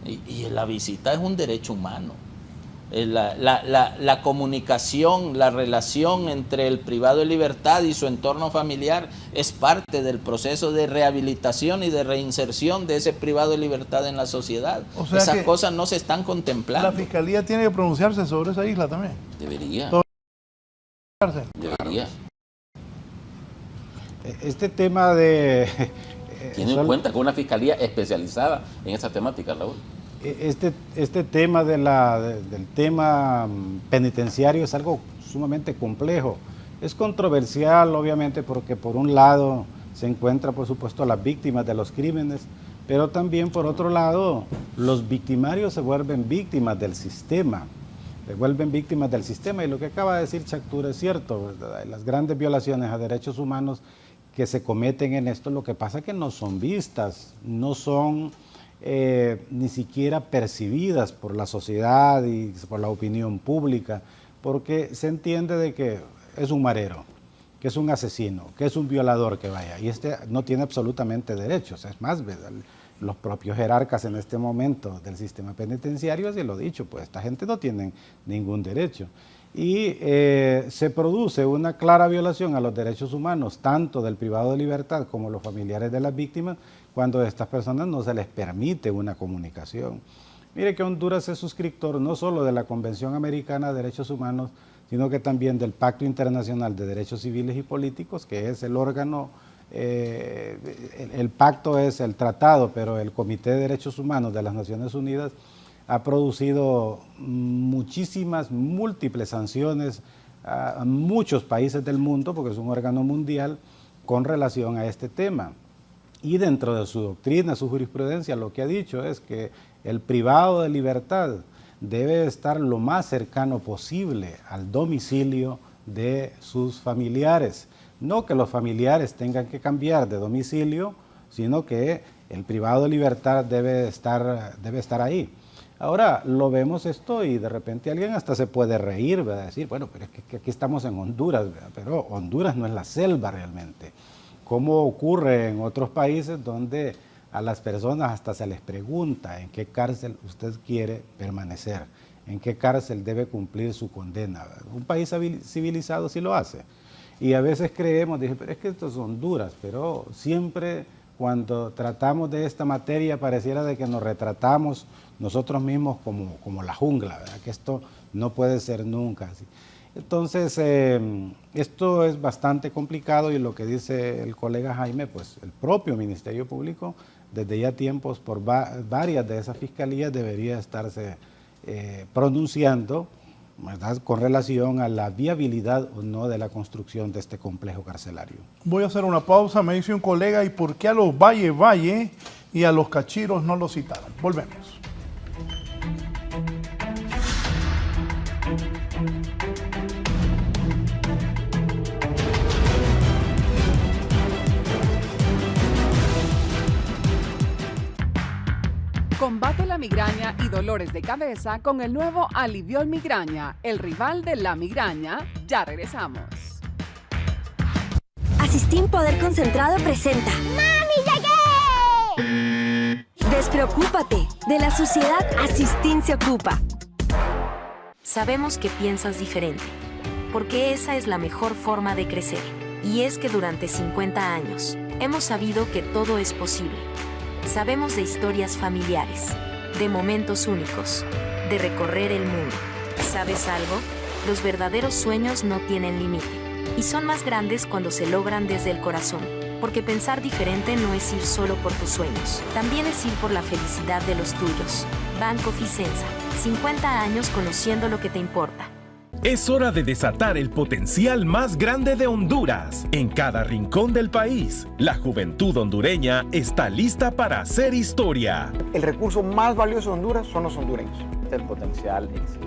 [SPEAKER 6] Y la visita es un derecho humano. La comunicación, la relación entre el privado de libertad y su entorno familiar es parte del proceso de rehabilitación y de reinserción de ese privado de libertad en la sociedad. O sea, esas cosas no se están contemplando.
[SPEAKER 5] La Fiscalía tiene que pronunciarse sobre esa isla también.
[SPEAKER 8] Debería. Debería.
[SPEAKER 7] Este tema de...
[SPEAKER 8] Tiene en cuenta que una fiscalía especializada en esa temática, Raúl.
[SPEAKER 7] Este tema del tema penitenciario es algo sumamente complejo. Es controversial, obviamente, porque por un lado se encuentra, por supuesto, las víctimas de los crímenes, pero también, por otro lado, los victimarios se vuelven víctimas del sistema. Se vuelven víctimas del sistema, y lo que acaba de decir Chactura es cierto, ¿verdad? Las grandes violaciones a derechos humanos que se cometen en esto, lo que pasa es que no son vistas, no son ni siquiera percibidas por la sociedad y por la opinión pública, porque se entiende de que es un marero, que es un asesino, que es un violador que vaya, y este no tiene absolutamente derechos. Es más, ¿verdad? Los propios jerarcas en este momento del sistema penitenciario, así lo he dicho, pues esta gente no tiene ningún derecho. Y se produce una clara violación a los derechos humanos, tanto del privado de libertad como los familiares de las víctimas, cuando a estas personas no se les permite una comunicación. Mire que Honduras es suscriptor no solo de la Convención Americana de Derechos Humanos, sino que también del Pacto Internacional de Derechos Civiles y Políticos, que es el órgano, el pacto es el tratado, pero el Comité de Derechos Humanos de las Naciones Unidas ha producido múltiples sanciones a muchos países del mundo, porque es un órgano mundial, con relación a este tema. Y dentro de su doctrina, su jurisprudencia, lo que ha dicho es que el privado de libertad debe estar lo más cercano posible al domicilio de sus familiares. No que los familiares tengan que cambiar de domicilio, sino que el privado de libertad debe estar ahí. Ahora lo vemos esto y de repente alguien hasta se puede reír, ¿verdad? Decir, bueno, pero es que aquí estamos en Honduras, ¿verdad? Pero Honduras no es la selva realmente. Como ocurre en otros países donde a las personas hasta se les pregunta en qué cárcel usted quiere permanecer, en qué cárcel debe cumplir su condena. Un país civilizado sí lo hace. Y a veces creemos, dije, pero es que esto es Honduras, pero siempre cuando tratamos de esta materia pareciera de que nos retratamos nosotros mismos como la jungla, ¿verdad? Que esto no puede ser nunca así. Entonces, esto es bastante complicado, y lo que dice el colega Jaime, pues el propio Ministerio Público, desde ya tiempos, por varias de esas fiscalías debería estarse pronunciando, ¿verdad?, con relación a la viabilidad o no de la construcción de este complejo carcelario.
[SPEAKER 5] Voy a hacer una pausa, me dice un colega, ¿y por qué a los Valle y a los Cachiros no los citaron? Volvemos.
[SPEAKER 9] Combate la migraña y dolores de cabeza con el nuevo Aliviol Migraña, el rival de la migraña. Ya regresamos.
[SPEAKER 10] Asistín Poder Concentrado presenta ¡Mami, llegué! Despreocúpate, de la suciedad Asistín se ocupa.
[SPEAKER 11] Sabemos que piensas diferente, porque esa es la mejor forma de crecer. Y es que durante 50 años hemos sabido que todo es posible. Sabemos de historias familiares, de momentos únicos, de recorrer el mundo. ¿Sabes algo? Los verdaderos sueños no tienen límite, y son más grandes cuando se logran desde el corazón. Porque pensar diferente no es ir solo por tus sueños, también es ir por la felicidad de los tuyos. Banco Ficenza, 50 años conociendo lo que te importa.
[SPEAKER 12] Es hora de desatar el potencial más grande de Honduras. En cada rincón del país, la juventud hondureña está lista para hacer historia.
[SPEAKER 13] El recurso más valioso de Honduras son los hondureños.
[SPEAKER 14] El potencial existe.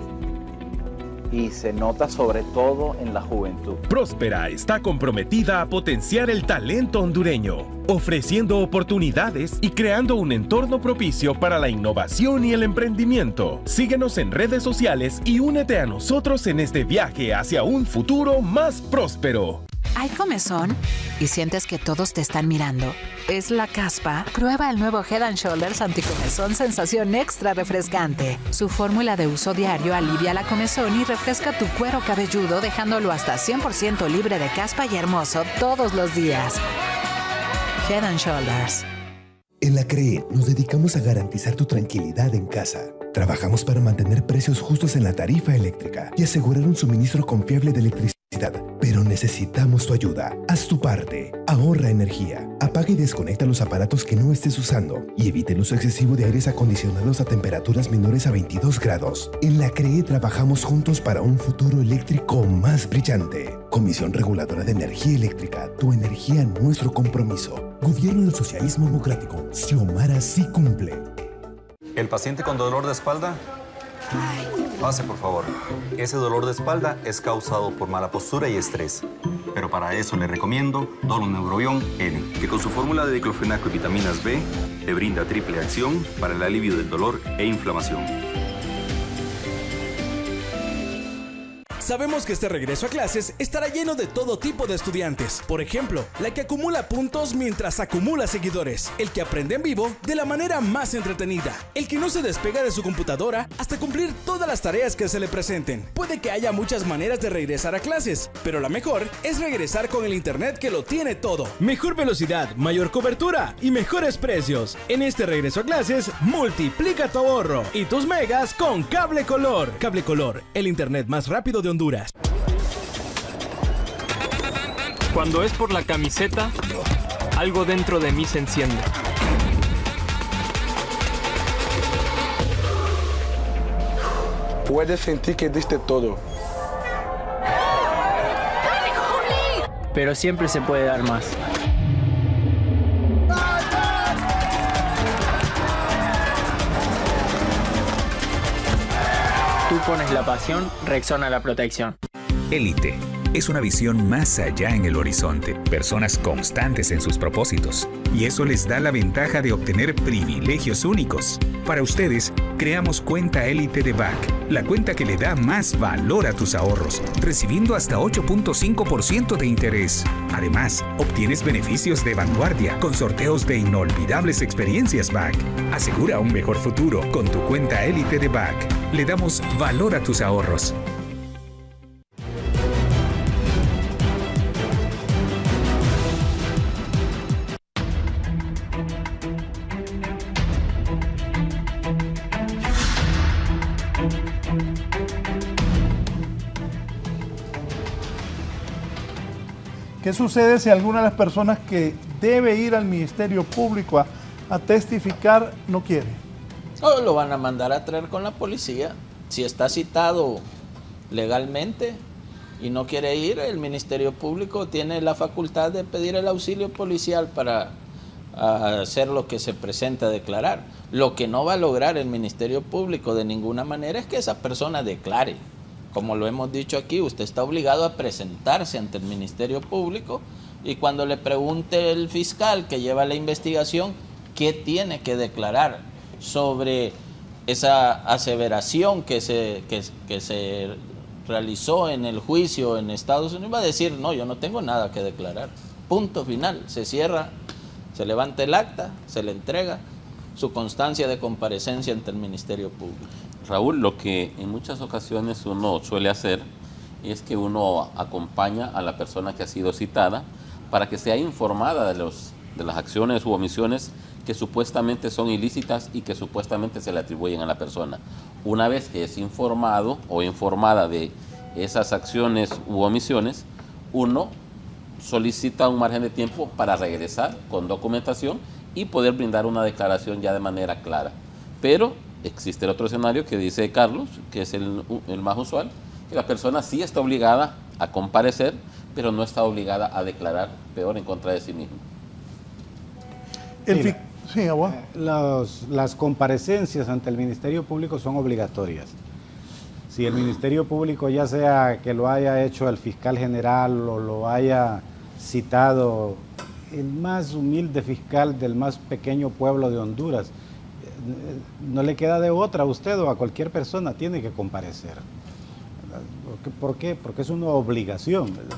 [SPEAKER 13] y se nota sobre todo en la juventud.
[SPEAKER 12] Próspera está comprometida a potenciar el talento hondureño, ofreciendo oportunidades y creando un entorno propicio para la innovación y el emprendimiento. Síguenos en redes sociales y únete a nosotros en este viaje hacia un futuro más próspero.
[SPEAKER 14] ¿Hay comezón? ¿Y sientes que todos te están mirando? ¿Es la caspa? Prueba el nuevo Head & Shoulders Anticomezón Sensación Extra Refrescante. Su fórmula de uso diario alivia la comezón y refresca tu cuero cabelludo, dejándolo hasta 100% libre de caspa y hermoso todos los días. Head & Shoulders.
[SPEAKER 15] En la CRE nos dedicamos a garantizar tu tranquilidad en casa. Trabajamos para mantener precios justos en la tarifa eléctrica y asegurar un suministro confiable de electricidad. Pero necesitamos tu ayuda. Haz tu parte. Ahorra energía. Apaga y desconecta los aparatos que no estés usando y evite el uso excesivo de aires acondicionados a temperaturas menores a 22 grados. En la CRE trabajamos juntos para un futuro eléctrico más brillante. Comisión Reguladora de Energía Eléctrica. Tu energía, nuestro compromiso. Gobierno del Socialismo Democrático. Xiomara sí cumple.
[SPEAKER 16] ¿El paciente con dolor de espalda? Pase, por favor. Ese dolor de espalda es causado por mala postura y estrés. Pero para eso le recomiendo Doloneurobion N, que con su fórmula de diclofenaco y vitaminas B le brinda triple acción para el alivio del dolor e inflamación.
[SPEAKER 17] Sabemos que este regreso a clases estará lleno de todo tipo de estudiantes. Por ejemplo, la que acumula puntos mientras acumula seguidores. El que aprende en vivo de la manera más entretenida. El que no se despega de su computadora hasta cumplir todas las tareas que se le presenten. Puede que haya muchas maneras de regresar a clases, pero la mejor es regresar con el internet que lo tiene todo. Mejor velocidad, mayor cobertura y mejores precios. En este regreso a clases, multiplica tu ahorro y tus megas con Cable Color. Cable Color, el internet más rápido de Honduras.
[SPEAKER 18] Cuando es por la camiseta, algo dentro de mí se enciende.
[SPEAKER 19] Puedes sentir que diste todo.
[SPEAKER 18] Pero siempre se puede dar más. Tú pones la pasión, Rexona la protección.
[SPEAKER 20] Élite es una visión más allá en el horizonte, personas constantes en sus propósitos, y eso les da la ventaja de obtener privilegios únicos. Para ustedes, creamos Cuenta Élite de BAC, la cuenta que le da más valor a tus ahorros, recibiendo hasta 8.5% de interés. Además, obtienes beneficios de vanguardia con sorteos de inolvidables experiencias BAC. Asegura un mejor futuro con tu Cuenta Élite de BAC. Le damos valor a tus ahorros.
[SPEAKER 5] ¿Qué sucede si alguna de las personas que debe ir al Ministerio Público a testificar no quiere?
[SPEAKER 6] O lo van a mandar a traer con la policía. Si está citado legalmente y no quiere ir, el Ministerio Público tiene la facultad de pedir el auxilio policial para hacer lo que se presenta a declarar. Lo que no va a lograr el Ministerio Público de ninguna manera es que esa persona declare. Como lo hemos dicho aquí, usted está obligado a presentarse ante el Ministerio Público y cuando le pregunte el fiscal que lleva la investigación qué tiene que declarar sobre esa aseveración que se realizó en el juicio en Estados Unidos, va a decir, no, yo no tengo nada que declarar. Punto final. Se cierra, se levanta el acta, se le entrega su constancia de comparecencia ante el Ministerio Público.
[SPEAKER 8] Raúl, lo que en muchas ocasiones uno suele hacer es que uno acompaña a la persona que ha sido citada para que sea informada de las acciones u omisiones que supuestamente son ilícitas y que supuestamente se le atribuyen a la persona. Una vez que es informado o informada de esas acciones u omisiones, uno solicita un margen de tiempo para regresar con documentación y poder brindar una declaración ya de manera clara. Pero existe el otro escenario que dice Carlos, que es el más usual, que la persona sí está obligada a comparecer, pero no está obligada a declarar peor en contra de sí mismo.
[SPEAKER 7] Las comparecencias ante el Ministerio Público son obligatorias. Si el Ministerio Público, ya sea que lo haya hecho el fiscal general o lo haya citado el más humilde fiscal del más pequeño pueblo de Honduras, no le queda de otra a usted o a cualquier persona, tiene que comparecer. ¿Por qué? Porque es una obligación, ¿verdad?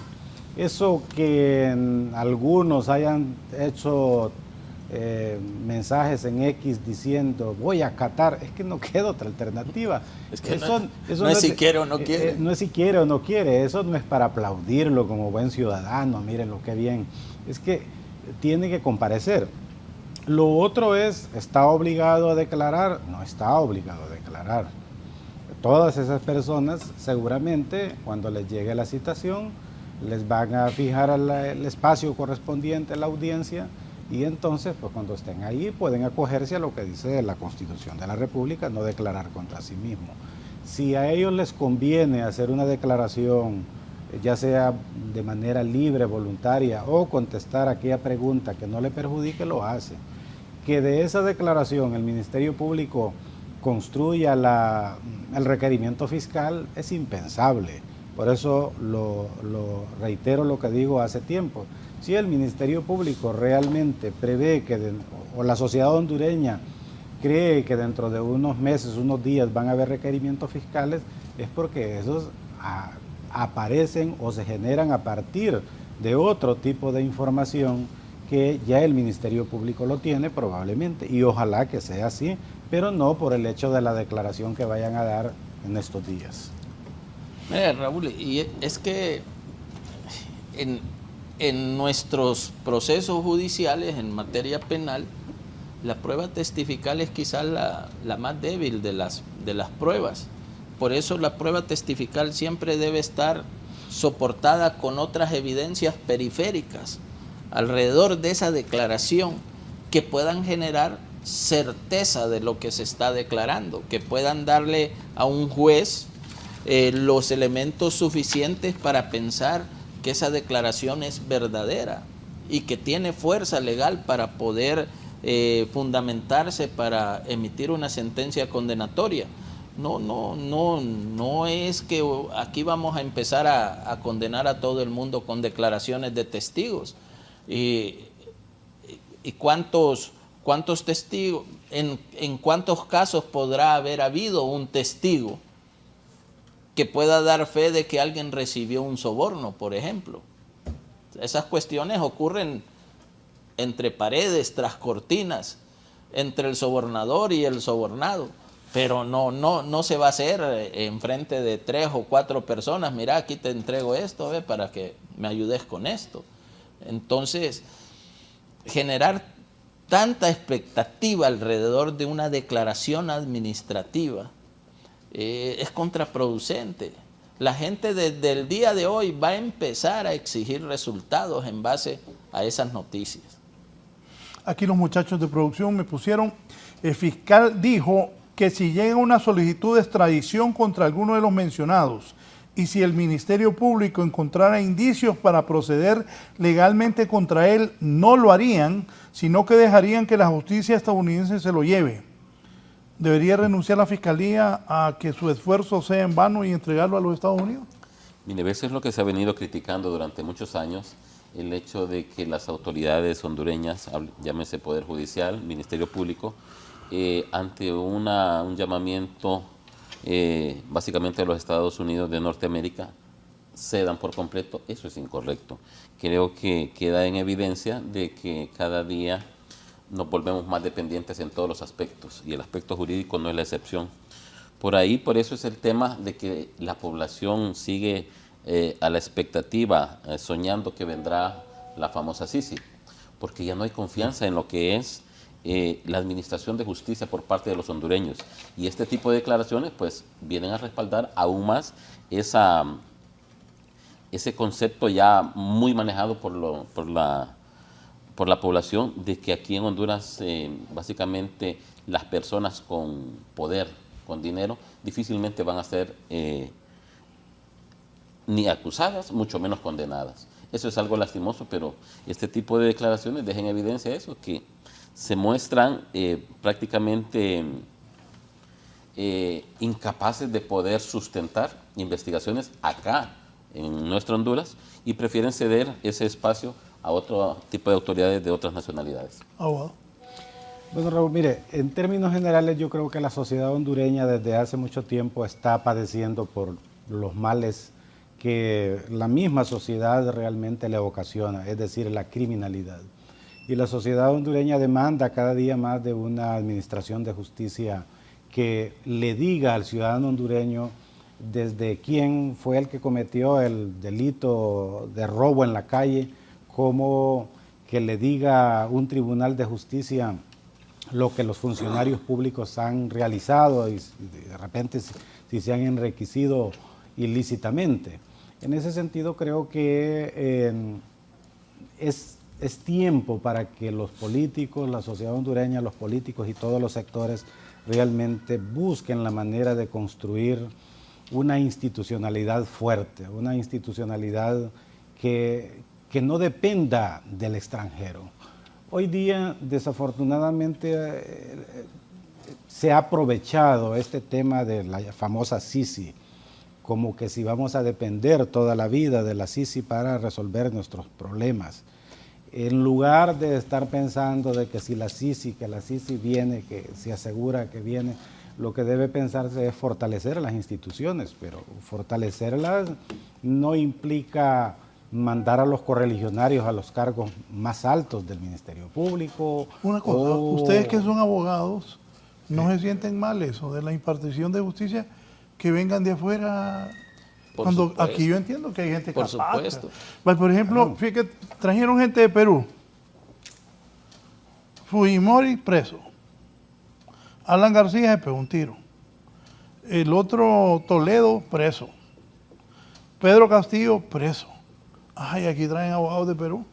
[SPEAKER 7] Eso que algunos hayan hecho mensajes en X diciendo voy a acatar, es que no queda otra alternativa.
[SPEAKER 6] Es que eso no es si quiere o no quiere.
[SPEAKER 7] No es si quiere o no quiere, eso no es para aplaudirlo como buen ciudadano, miren lo que bien. Es que tiene que comparecer. Lo otro es, ¿está obligado a declarar? No está obligado a declarar. Todas esas personas seguramente cuando les llegue la citación les van a fijar el espacio correspondiente a la audiencia y entonces pues cuando estén ahí pueden acogerse a lo que dice la Constitución de la República, no declarar contra sí mismo. Si a ellos les conviene hacer una declaración, ya sea de manera libre, voluntaria o contestar aquella pregunta que no le perjudique, lo hace. Que de esa declaración el Ministerio Público construya el requerimiento fiscal es impensable. Por eso lo reitero lo que digo hace tiempo. Si el Ministerio Público realmente prevé que, o la sociedad hondureña cree que dentro de unos meses, unos días van a haber requerimientos fiscales, es porque esos aparecen o se generan a partir de otro tipo de información que ya el Ministerio Público lo tiene probablemente, y ojalá que sea así, pero no por el hecho de la declaración que vayan a dar en estos días.
[SPEAKER 6] Raúl, y es que en nuestros procesos judiciales en materia penal, la prueba testifical es quizás la más débil de las pruebas. Por eso la prueba testifical siempre debe estar soportada con otras evidencias periféricas alrededor de esa declaración que puedan generar certeza de lo que se está declarando, que puedan darle a un juez los elementos suficientes para pensar que esa declaración es verdadera y que tiene fuerza legal para poder fundamentarse para emitir una sentencia condenatoria. No es que aquí vamos a empezar a condenar a todo el mundo con declaraciones de testigos. ¿Y cuántos testigos, en cuántos casos podrá haber habido un testigo que pueda dar fe de que alguien recibió un soborno, por ejemplo? Esas cuestiones ocurren entre paredes, tras cortinas, entre el sobornador y el sobornado, pero no se va a hacer en frente de 3 o 4 personas. Mira, aquí te entrego esto, para que me ayudes con esto. Entonces, generar tanta expectativa alrededor de una declaración administrativa es contraproducente. La gente desde el día de hoy va a empezar a exigir resultados en base a esas noticias.
[SPEAKER 5] Aquí los muchachos de producción me pusieron, el fiscal dijo que si llega una solicitud de extradición contra alguno de los mencionados y si el Ministerio Público encontrara indicios para proceder legalmente contra él, no lo harían, sino que dejarían que la justicia estadounidense se lo lleve. ¿Debería renunciar la Fiscalía a que su esfuerzo sea en vano y entregarlo a los Estados Unidos?
[SPEAKER 8] Mire, eso es lo que se ha venido criticando durante muchos años, el hecho de que las autoridades hondureñas, llámese Poder Judicial, Ministerio Público, ante un llamamiento básicamente de los Estados Unidos de Norteamérica, cedan por completo. Eso es incorrecto. Creo que queda en evidencia de que cada día nos volvemos más dependientes en todos los aspectos, y el aspecto jurídico no es la excepción. Por eso es el tema de que la población sigue a la expectativa, soñando que vendrá la famosa Sisi, porque ya no hay confianza en lo que es la administración de justicia por parte de los hondureños, y este tipo de declaraciones pues vienen a respaldar aún más ese concepto ya muy manejado por la población, de que aquí en Honduras básicamente las personas con poder, con dinero, difícilmente van a ser ni acusadas, mucho menos condenadas. Eso es algo lastimoso, pero este tipo de declaraciones dejan en evidencia eso, que se muestran prácticamente incapaces de poder sustentar investigaciones acá en nuestra Honduras y prefieren ceder ese espacio a otro tipo de autoridades de otras nacionalidades.
[SPEAKER 7] Bueno, Raúl, mire, en términos generales yo creo que la sociedad hondureña desde hace mucho tiempo está padeciendo por los males que la misma sociedad realmente le ocasiona, es decir, la criminalidad. Y la sociedad hondureña demanda cada día más de una administración de justicia que le diga al ciudadano hondureño desde quién fue el que cometió el delito de robo en la calle, como que le diga un tribunal de justicia lo que los funcionarios públicos han realizado y de repente si se han enriquecido ilícitamente. En ese sentido creo que es tiempo para que los políticos, la sociedad hondureña, los políticos y todos los sectores realmente busquen la manera de construir una institucionalidad fuerte, una institucionalidad que no dependa del extranjero. Hoy día, desafortunadamente, se ha aprovechado este tema de la famosa Sisi, como que si vamos a depender toda la vida de la Sisi para resolver nuestros problemas. En lugar de estar pensando de que si la Sisi viene, que se asegura que viene, lo que debe pensarse es fortalecer las instituciones, pero fortalecerlas no implica mandar a los correligionarios a los cargos más altos del Ministerio Público.
[SPEAKER 5] Una cosa, ustedes que son abogados, ¿no se sienten mal eso de la impartición de justicia? Que vengan de afuera, cuando aquí yo entiendo que hay gente capaz. Por supuesto. Por ejemplo, fíjate que trajeron gente de Perú. Fujimori preso. Alan García se pegó un tiro. El otro Toledo preso. Pedro Castillo preso. Ay, aquí traen abogados de Perú.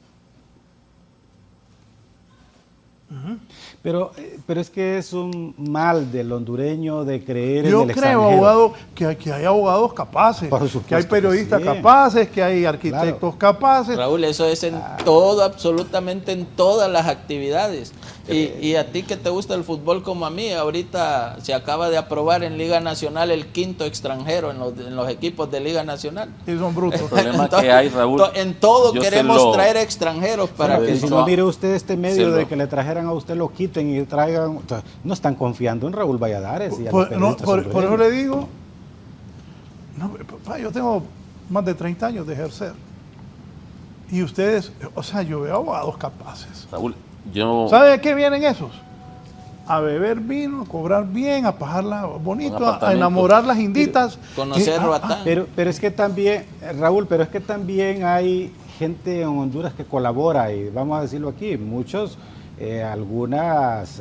[SPEAKER 7] Pero es que es un mal del hondureño de creer en el
[SPEAKER 5] extranjero. Yo creo, abogado, que hay abogados capaces, que hay periodistas capaces, que hay arquitectos capaces.
[SPEAKER 6] Raúl, eso es en todo, absolutamente en todas las actividades. Y a ti que te gusta el fútbol como a mí, ahorita se acaba de aprobar en Liga Nacional el 5º extranjero en los equipos de Liga Nacional.
[SPEAKER 5] Y son brutos.
[SPEAKER 8] El problema que hay, Raúl,
[SPEAKER 6] en todo queremos traer extranjeros para que...
[SPEAKER 7] Si no mire usted este medio de que le trajeran a usted, lo quiten y traigan... No están confiando en Raúl Valladares. Y
[SPEAKER 5] por eso le digo, yo tengo más de 30 años de ejercer. Y ustedes, o sea, yo veo abogados capaces.
[SPEAKER 8] Raúl,
[SPEAKER 5] ¿sabe de qué vienen esos? A beber vino, a cobrar bien, a pajarla bonito, a enamorar las inditas.
[SPEAKER 6] Conocer Roatán.
[SPEAKER 7] Pero es que también, Raúl, pero es que también hay gente en Honduras que colabora, y vamos a decirlo aquí, muchos, algunas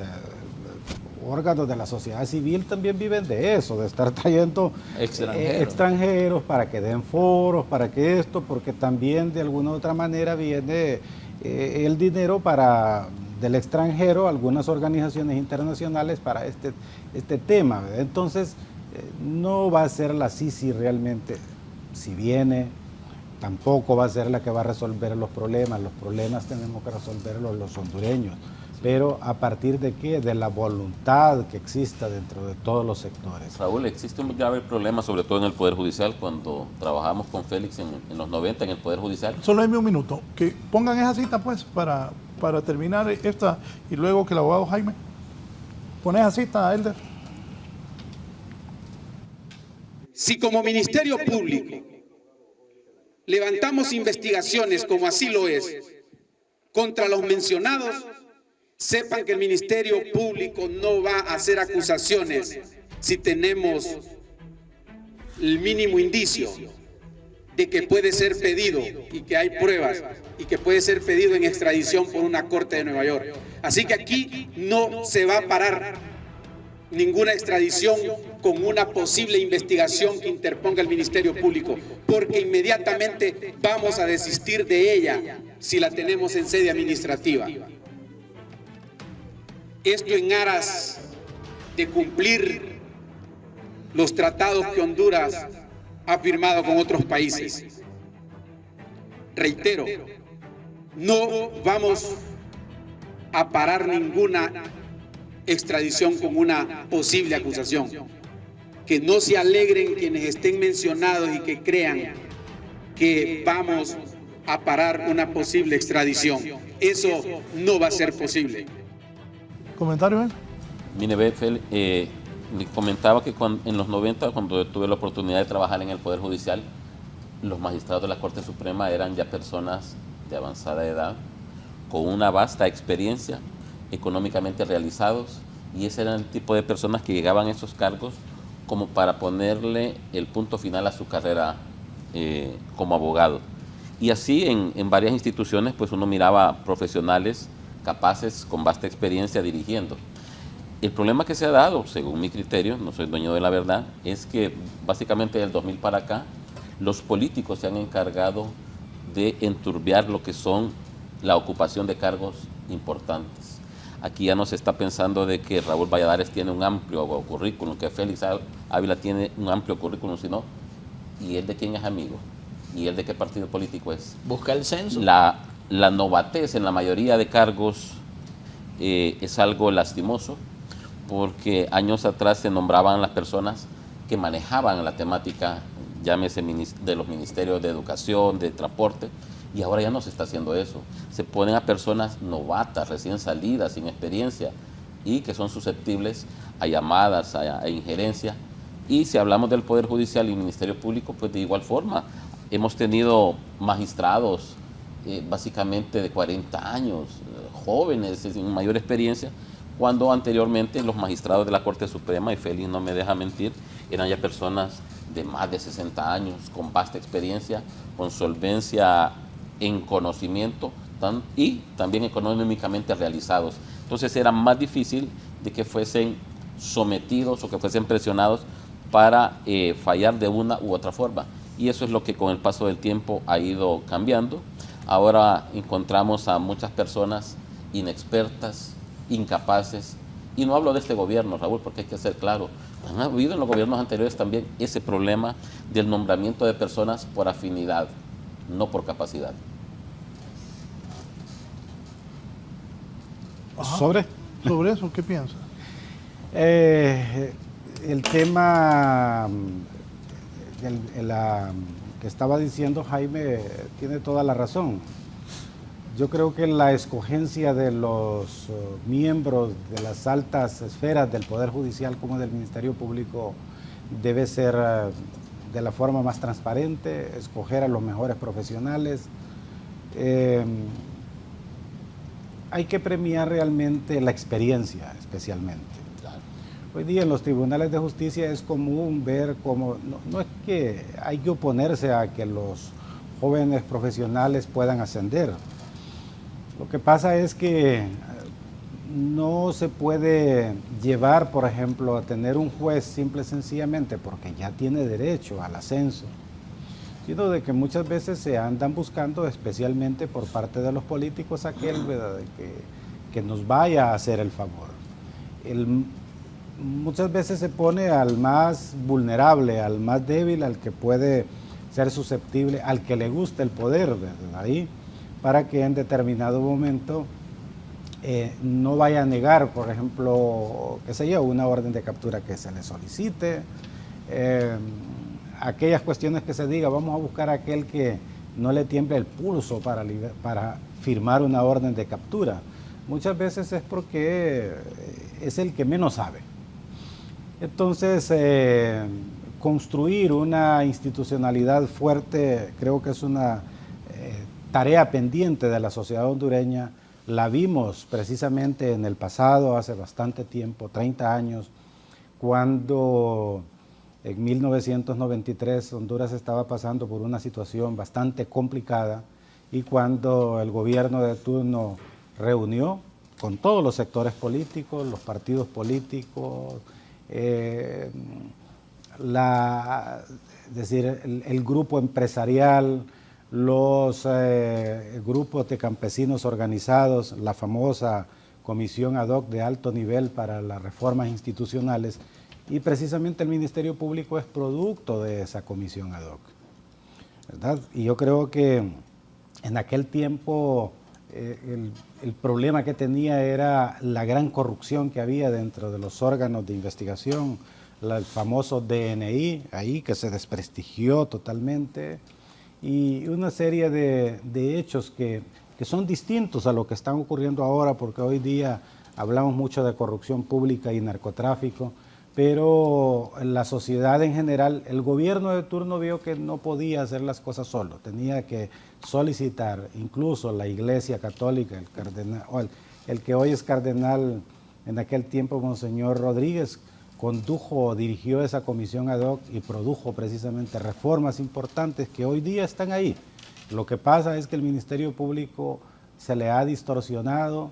[SPEAKER 7] órganos de la sociedad civil también viven de eso, de estar trayendo extranjeros para que den foros, para que esto, porque también de alguna u otra manera viene el dinero del extranjero, algunas organizaciones internacionales para este tema. Entonces, no va a ser la Sisi realmente, si viene, tampoco va a ser la que va a resolver los problemas tenemos que resolverlos los hondureños. Pero ¿a partir de qué? De la voluntad que exista dentro de todos los sectores.
[SPEAKER 8] Raúl, existe un grave problema, sobre todo en el Poder Judicial. Cuando trabajamos con Félix en los 90 en el Poder Judicial.
[SPEAKER 5] Solo hay un minuto. Que pongan esa cita, pues, para terminar esta, y luego que el abogado Jaime pone esa cita, Elder.
[SPEAKER 2] Si como Ministerio Público levantamos investigaciones, como así lo es, contra los mencionados, sepan que el Ministerio Público no va a hacer acusaciones si tenemos el mínimo indicio de que puede ser pedido y que hay pruebas y que puede ser pedido en extradición por una corte de Nueva York. Así que aquí no se va a parar ninguna extradición con una posible investigación que interponga el Ministerio Público, porque inmediatamente vamos a desistir de ella si la tenemos en sede administrativa. Esto en aras de cumplir los tratados que Honduras ha firmado con otros países. Reitero, no vamos a parar ninguna extradición con una posible acusación. que no se alegren quienes estén mencionados y que crean que vamos a parar una posible extradición. Eso no va a ser posible.
[SPEAKER 5] ¿Comentario?
[SPEAKER 8] Mire, le comentaba que en los 90, cuando tuve la oportunidad de trabajar en el Poder Judicial, los magistrados de la Corte Suprema eran ya personas de avanzada edad, con una vasta experiencia, económicamente realizados, y ese era el tipo de personas que llegaban a esos cargos como para ponerle el punto final a su carrera como abogado. Y así en varias instituciones pues uno miraba profesionales capaces, con vasta experiencia dirigiendo. El problema que se ha dado, según mi criterio, no soy dueño de la verdad, es que básicamente del 2000 para acá, los políticos se han encargado de enturbiar lo que son la ocupación de cargos importantes. Aquí ya no se está pensando de que Raúl Valladares tiene un amplio currículum, que Félix Ávila tiene un amplio currículum, sino, ¿y él de quién es amigo? ¿Y él de qué partido político es?
[SPEAKER 6] Busca el censo.
[SPEAKER 8] La novatez en la mayoría de cargos es algo lastimoso, porque años atrás se nombraban las personas que manejaban la temática, llámese de los ministerios de Educación, de Transporte, y ahora ya no se está haciendo eso. Se ponen a personas novatas, recién salidas, sin experiencia, y que son susceptibles a llamadas, a injerencia. Y si hablamos del Poder Judicial y Ministerio Público, pues de igual forma. Hemos tenido magistrados básicamente de 40 años, jóvenes, sin mayor experiencia, cuando anteriormente los magistrados de la Corte Suprema, y Félix no me deja mentir, eran ya personas de más de 60 años, con vasta experiencia, con solvencia en conocimiento y también económicamente realizados. Entonces era más difícil de que fuesen sometidos o que fuesen presionados para fallar de una u otra forma. Y eso es lo que con el paso del tiempo ha ido cambiando. Ahora encontramos a muchas personas inexpertas, incapaces, y no hablo de este gobierno, Raúl, porque hay que ser claro, han habido en los gobiernos anteriores también ese problema del nombramiento de personas por afinidad, no por capacidad.
[SPEAKER 5] ¿Sobre eso qué piensas?
[SPEAKER 7] El tema que estaba diciendo Jaime tiene toda la razón. Yo creo que la escogencia de los miembros de las altas esferas del Poder Judicial como del Ministerio Público debe ser de la forma más transparente, escoger a los mejores profesionales. Hay que premiar realmente la experiencia, especialmente. Hoy día en los tribunales de justicia es común ver cómo, no es que hay que oponerse a que los jóvenes profesionales puedan ascender. Lo que pasa es que no se puede llevar, por ejemplo, a tener un juez simple y sencillamente porque ya tiene derecho al ascenso, sino de que muchas veces se andan buscando, especialmente por parte de los políticos, aquel, ¿verdad?, que nos vaya a hacer el favor. Muchas veces se pone al más vulnerable, al más débil, al que puede ser susceptible, al que le gusta el poder, ¿verdad?, ahí, para que en determinado momento no vaya a negar, por ejemplo, qué sé yo, una orden de captura que se le solicite, aquellas cuestiones que se diga, vamos a buscar a aquel que no le tiemble el pulso para firmar una orden de captura. Muchas veces es porque es el que menos sabe. Entonces, construir una institucionalidad fuerte creo que es una tarea pendiente de la sociedad hondureña. La vimos precisamente en el pasado, hace bastante tiempo, 30 años, cuando en 1993 Honduras estaba pasando por una situación bastante complicada y cuando el gobierno de turno reunió con todos los sectores políticos, los partidos políticos, es decir, el grupo empresarial, los grupos de campesinos organizados, la famosa comisión ad hoc de alto nivel para las reformas institucionales, y precisamente el Ministerio Público es producto de esa comisión ad hoc, ¿verdad? Y yo creo que en aquel tiempo el problema que tenía era la gran corrupción que había dentro de los órganos de investigación, el famoso DNI ahí que se desprestigió totalmente, y una serie de hechos que son distintos a lo que están ocurriendo ahora, porque hoy día hablamos mucho de corrupción pública y narcotráfico, pero la sociedad en general, el gobierno de turno vio que no podía hacer las cosas solo, tenía que solicitar, incluso la Iglesia Católica, el cardenal, el que hoy es cardenal, en aquel tiempo Monseñor Rodríguez, dirigió esa comisión ad hoc y produjo precisamente reformas importantes que hoy día están ahí. Lo que pasa es que el Ministerio Público se le ha distorsionado,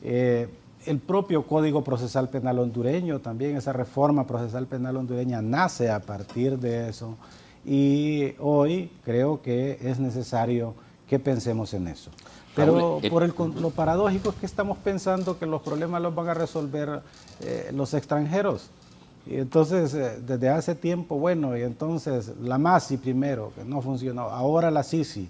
[SPEAKER 7] el propio Código Procesal Penal hondureño, también esa reforma procesal penal hondureña nace a partir de eso, y hoy creo que es necesario que pensemos en eso. Pero lo paradójico es que estamos pensando que los problemas los van a resolver los extranjeros. Y entonces, desde hace tiempo, bueno, y entonces la MASI primero, que no funcionó, ahora la SISI.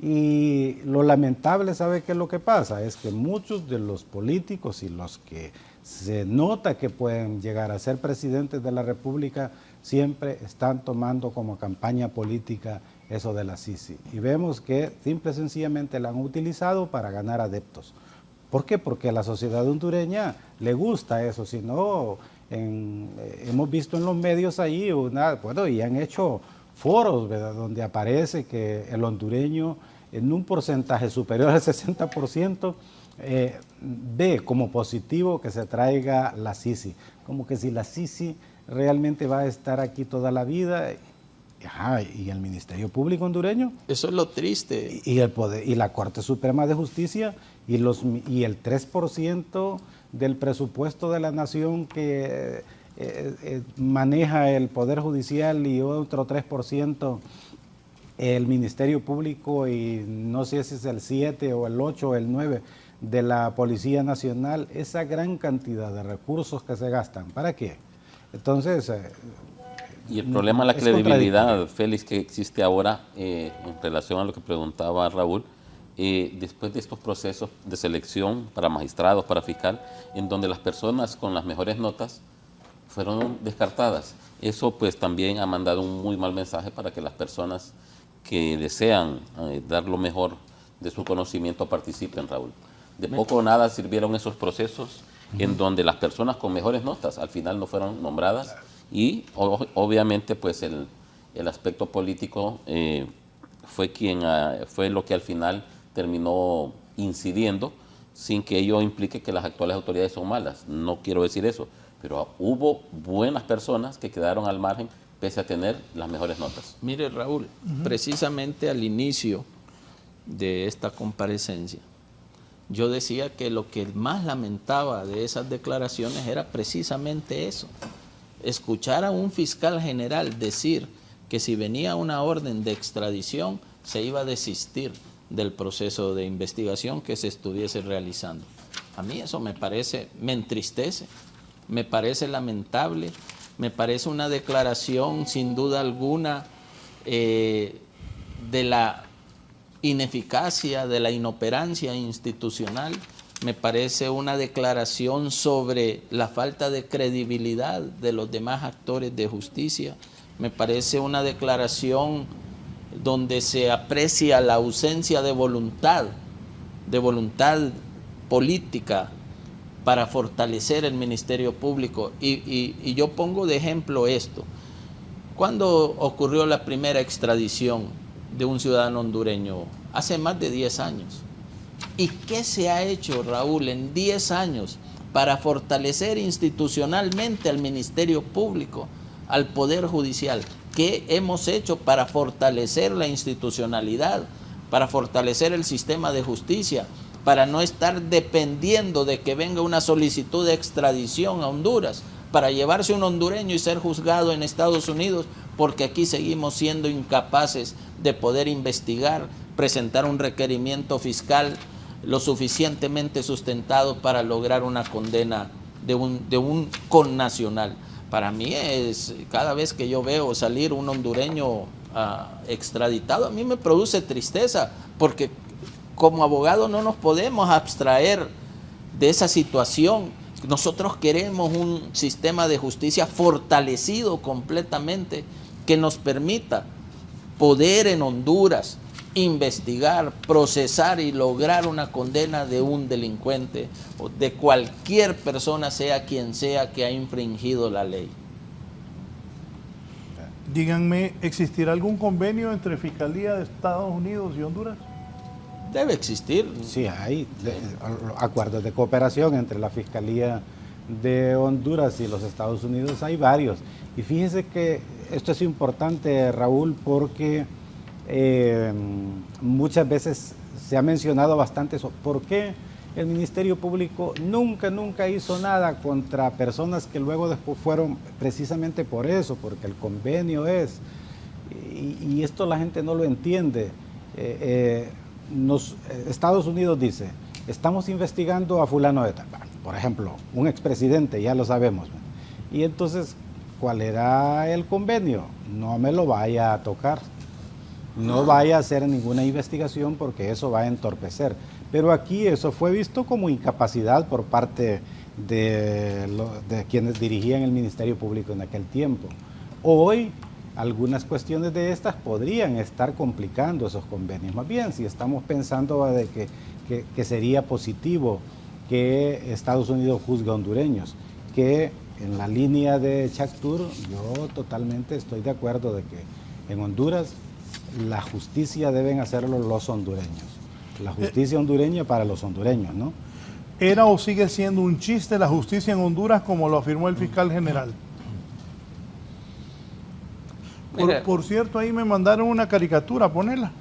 [SPEAKER 7] Y lo lamentable, ¿sabe qué es lo que pasa? Es que muchos de los políticos y los que se nota que pueden llegar a ser presidentes de la República siempre están tomando como campaña política eso de la SISI. Y vemos que simple y sencillamente la han utilizado para ganar adeptos. ¿Por qué? Porque a la sociedad hondureña le gusta eso, si no, hemos visto en los medios ahí, y han hecho foros, ¿verdad?, donde aparece que el hondureño en un porcentaje superior al 60% ve como positivo que se traiga la SISI, como que si la SISI realmente va a estar aquí toda la vida. Y el Ministerio Público hondureño.
[SPEAKER 6] Eso es lo triste.
[SPEAKER 7] Y el poder, y la Corte Suprema de Justicia y el 3% del presupuesto de la nación que maneja el Poder Judicial, y otro 3% el Ministerio Público, y no sé si es el 7 o el 8 o el 9 de la Policía Nacional. Esa gran cantidad de recursos que se gastan, ¿para qué? Entonces...
[SPEAKER 8] Y el problema es la credibilidad, Félix, que existe ahora en relación a lo que preguntaba Raúl, después de estos procesos de selección para magistrados, para fiscal, en donde las personas con las mejores notas fueron descartadas. Eso pues también ha mandado un muy mal mensaje para que las personas que desean dar lo mejor de su conocimiento participen, Raúl. De poco o nada sirvieron esos procesos en donde las personas con mejores notas al final no fueron nombradas. Y obviamente pues el aspecto político fue lo que al final terminó incidiendo, sin que ello implique que las actuales autoridades son malas. No quiero decir eso, pero hubo buenas personas que quedaron al margen pese a tener las mejores notas.
[SPEAKER 6] Mire, Raúl, precisamente al inicio de esta comparecencia, yo decía que lo que más lamentaba de esas declaraciones era precisamente eso. Escuchar a un fiscal general decir que si venía una orden de extradición se iba a desistir del proceso de investigación que se estuviese realizando. A mí eso me entristece, me parece lamentable, me parece una declaración sin duda alguna de la ineficacia, de la inoperancia institucional. Me parece una declaración sobre la falta de credibilidad de los demás actores de justicia. Me parece una declaración donde se aprecia la ausencia de voluntad política para fortalecer el Ministerio Público. Y yo pongo de ejemplo esto. ¿Cuándo ocurrió la primera extradición de un ciudadano hondureño? Hace más de 10 años. ¿Y qué se ha hecho, Raúl, en 10 años para fortalecer institucionalmente al Ministerio Público, al Poder Judicial? ¿Qué hemos hecho para fortalecer la institucionalidad, para fortalecer el sistema de justicia, para no estar dependiendo de que venga una solicitud de extradición a Honduras, para llevarse un hondureño y ser juzgado en Estados Unidos, porque aquí seguimos siendo incapaces de poder investigar, presentar un requerimiento fiscal lo suficientemente sustentado para lograr una condena de un connacional? Para mí es, cada vez que yo veo salir un hondureño extraditado, a mí me produce tristeza, porque como abogado no nos podemos abstraer de esa situación. Nosotros queremos un sistema de justicia fortalecido completamente que nos permita poder en Honduras investigar, procesar y lograr una condena de un delincuente o de cualquier persona, sea quien sea, que ha infringido la ley.
[SPEAKER 5] Díganme, ¿existirá algún convenio entre Fiscalía de Estados Unidos y Honduras?
[SPEAKER 6] Debe existir.
[SPEAKER 7] Sí, hay acuerdos de cooperación entre la Fiscalía de Honduras y los Estados Unidos, hay varios. Y fíjese que esto es importante, Raúl, porque muchas veces se ha mencionado bastante eso. ¿Por qué el Ministerio Público nunca hizo nada contra personas que luego después fueron precisamente por eso? Porque el convenio es, y esto la gente no lo entiende. Estados Unidos dice, estamos investigando a fulano de tal, por ejemplo, un expresidente, ya lo sabemos. Y entonces, ¿cuál era el convenio? No me lo vaya a tocar. No vaya a hacer ninguna investigación porque eso va a entorpecer. Pero aquí eso fue visto como incapacidad por parte de quienes dirigían el Ministerio Público en aquel tiempo. Hoy, algunas cuestiones de estas podrían estar complicando esos convenios. Más bien, si estamos pensando de que sería positivo que Estados Unidos juzgue a hondureños, que en la línea de Chactur, yo totalmente estoy de acuerdo de que en Honduras la justicia deben hacerlo los hondureños. La justicia hondureña para los hondureños, ¿no?
[SPEAKER 5] ¿Era o sigue siendo un chiste la justicia en Honduras, como lo afirmó el fiscal general? Por cierto, ahí me mandaron una caricatura a ponerla.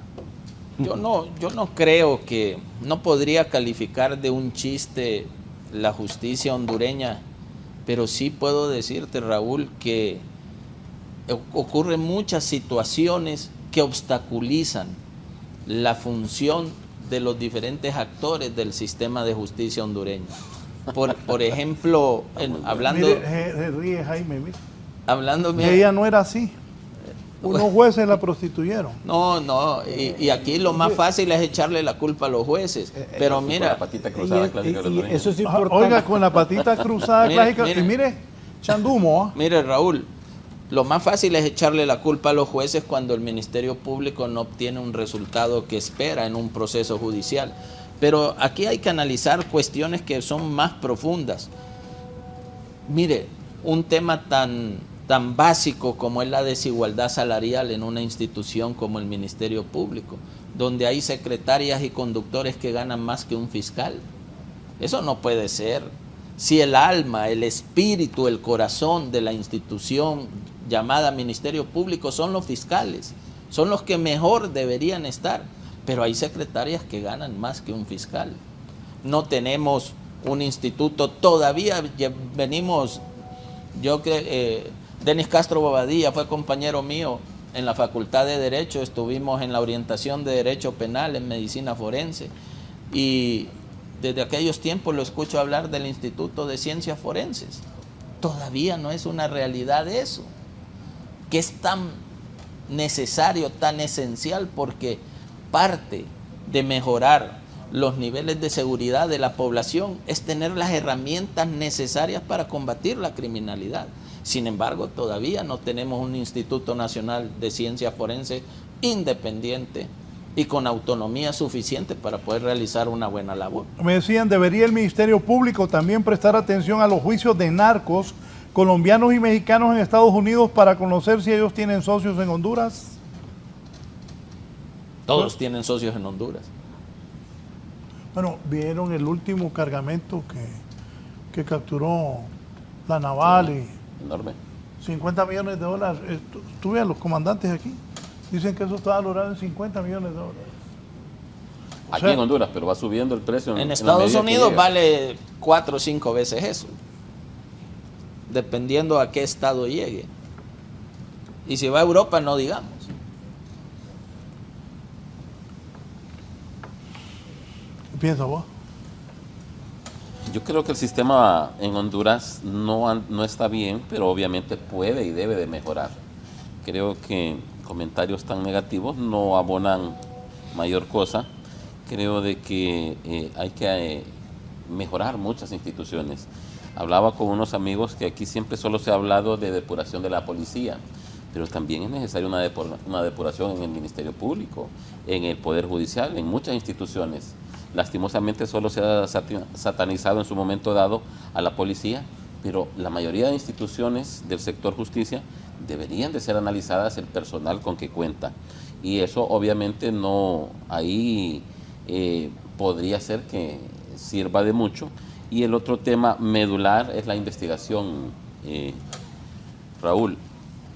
[SPEAKER 6] Yo no creo que, no podría calificar de un chiste la justicia hondureña, pero sí puedo decirte, Raúl, que ocurren muchas situaciones que obstaculizan la función de los diferentes actores del sistema de justicia hondureño. Por ejemplo, hablando...
[SPEAKER 5] Mire, se ríe Jaime, mire.
[SPEAKER 6] Hablando...
[SPEAKER 5] Que ella no era así. Unos jueces la prostituyeron.
[SPEAKER 6] No, y aquí lo más fácil es echarle la culpa a los jueces. Pero mira...
[SPEAKER 8] Con la patita cruzada clásica de los
[SPEAKER 5] eso es importante. Oiga, con la patita cruzada clásica. Y mire, chandumo.
[SPEAKER 6] Mire, Raúl, lo más fácil es echarle la culpa a los jueces cuando el Ministerio Público no obtiene un resultado que espera en un proceso judicial. Pero aquí hay que analizar cuestiones que son más profundas. Mire, un tema tan básico como es la desigualdad salarial en una institución como el Ministerio Público, donde hay secretarias y conductores que ganan más que un fiscal. Eso no puede ser. Si el alma, el espíritu, el corazón de la institución llamada Ministerio Público son los fiscales, son los que mejor deberían estar, pero hay secretarias que ganan más que un fiscal. No tenemos un instituto, todavía venimos, Denis Castro Bobadilla fue compañero mío en la Facultad de Derecho, estuvimos en la orientación de Derecho Penal, en Medicina Forense, y desde aquellos tiempos lo escucho hablar del Instituto de Ciencias Forenses. Todavía no es una realidad eso, que es tan necesario, tan esencial, porque parte de mejorar los niveles de seguridad de la población es tener las herramientas necesarias para combatir la criminalidad. Sin embargo, todavía no tenemos un Instituto Nacional de Ciencias Forenses independiente y con autonomía suficiente para poder realizar una buena labor.
[SPEAKER 5] Me decían, ¿debería el Ministerio Público también prestar atención a los juicios de narcos colombianos y mexicanos en Estados Unidos para conocer si ellos tienen socios en Honduras?
[SPEAKER 6] Todos tienen socios en Honduras.
[SPEAKER 5] Bueno, vieron el último cargamento que capturó la naval, sí, y
[SPEAKER 8] enorme.
[SPEAKER 5] 50 millones de dólares. Tuve a los comandantes aquí. Dicen que eso está valorado en 50 millones de dólares.
[SPEAKER 8] Aquí en Honduras, pero va subiendo el precio.
[SPEAKER 6] En Estados Unidos vale 4 o 5 veces eso, dependiendo a qué estado llegue. Y si va a Europa, no digamos.
[SPEAKER 5] ¿Qué piensas vos?
[SPEAKER 8] Yo creo que el sistema en Honduras no está bien, pero obviamente puede y debe de mejorar. Creo que comentarios tan negativos no abonan mayor cosa. Creo de que hay que mejorar muchas instituciones. Hablaba con unos amigos que aquí siempre solo se ha hablado de depuración de la policía, pero también es necesaria una depuración en el Ministerio Público, en el Poder Judicial, en muchas instituciones. Lastimosamente solo se ha satanizado en su momento dado a la policía, pero la mayoría de instituciones del sector justicia deberían de ser analizadas el personal con que cuenta. Y eso obviamente no, ahí podría ser que sirva de mucho. Y el otro tema medular es la investigación, Raúl.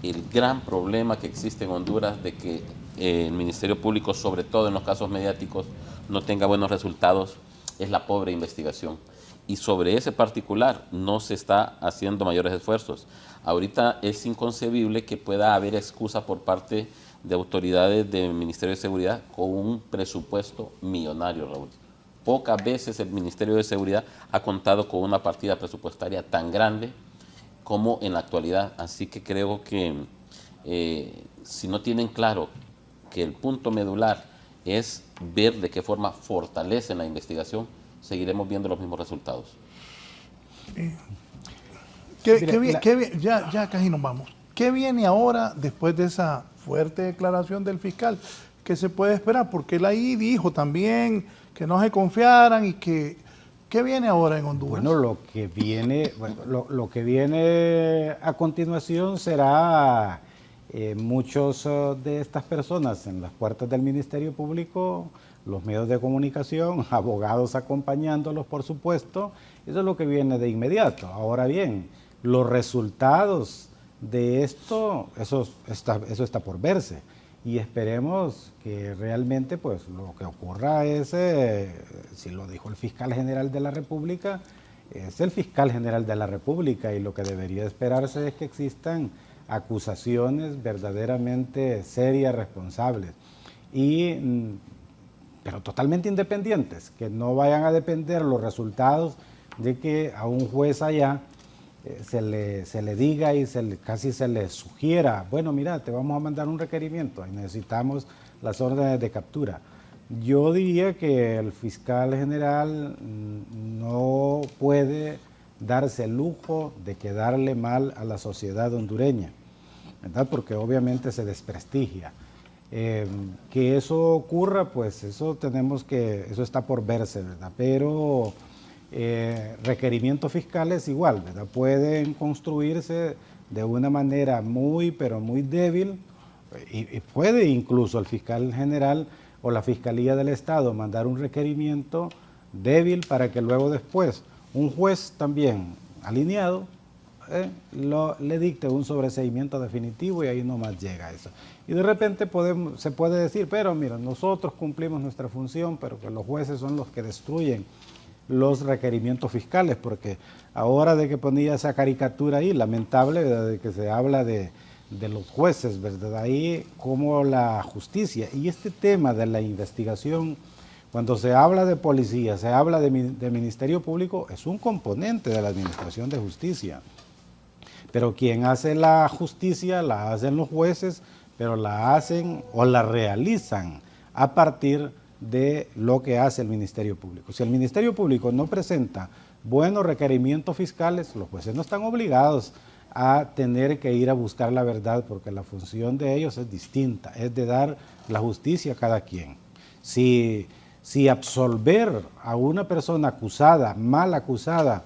[SPEAKER 8] El gran problema que existe en Honduras de que el Ministerio Público, sobre todo en los casos mediáticos, no tenga buenos resultados, es la pobre investigación. Y sobre ese particular no se está haciendo mayores esfuerzos. Ahorita es inconcebible que pueda haber excusa por parte de autoridades del Ministerio de Seguridad con un presupuesto millonario, Raúl. Pocas veces el Ministerio de Seguridad ha contado con una partida presupuestaria tan grande como en la actualidad. Así que creo que si no tienen claro que el punto medular es ver de qué forma fortalecen la investigación, seguiremos viendo los mismos resultados.
[SPEAKER 5] Ya casi nos vamos. ¿Qué viene ahora después de esa fuerte declaración del fiscal? ¿Qué se puede esperar? Porque él ahí dijo también que no se confiaran y que... ¿Qué viene ahora en Honduras?
[SPEAKER 7] Bueno, lo que viene a continuación será muchos de estas personas en las puertas del Ministerio Público, los medios de comunicación, abogados acompañándolos, por supuesto. Eso es lo que viene de inmediato. Ahora bien, los resultados de esto, eso está por verse. Y esperemos que realmente pues lo que ocurra es, si lo dijo el fiscal general de la República, es el fiscal general de la República, y lo que debería esperarse es que existan acusaciones verdaderamente serias, responsables, pero totalmente independientes, que no vayan a depender los resultados de que a un juez allá se le diga y casi se le sugiera, bueno, mira, te vamos a mandar un requerimiento y necesitamos las órdenes de captura. Yo diría que el fiscal general no puede darse el lujo de quedarle mal a la sociedad hondureña, ¿verdad? Porque obviamente se desprestigia. Que eso ocurra, pues eso está por verse, ¿verdad? Pero requerimientos fiscales igual, ¿verdad? Pueden construirse de una manera pero muy débil, y puede incluso el fiscal general o la Fiscalía del Estado mandar un requerimiento débil para que luego después un juez también alineado le dicte un sobreseimiento definitivo, y ahí nomás llega eso. Y de repente se puede decir, pero mira, nosotros cumplimos nuestra función, pero que los jueces son los que destruyen los requerimientos fiscales, porque ahora de que ponía esa caricatura ahí, lamentable, ¿verdad?, de que se habla de los jueces, ¿verdad?, ahí como la justicia. Y este tema de la investigación, cuando se habla de policía, se habla de Ministerio Público, es un componente de la administración de justicia. Pero quien hace la justicia la hacen los jueces, pero la hacen o la realizan a partir de lo que hace el Ministerio Público. Si el Ministerio Público no presenta buenos requerimientos fiscales, los jueces no están obligados a tener que ir a buscar la verdad, porque la función de ellos es distinta, es de dar la justicia a cada quien. Si absolver a una persona acusada, mal acusada,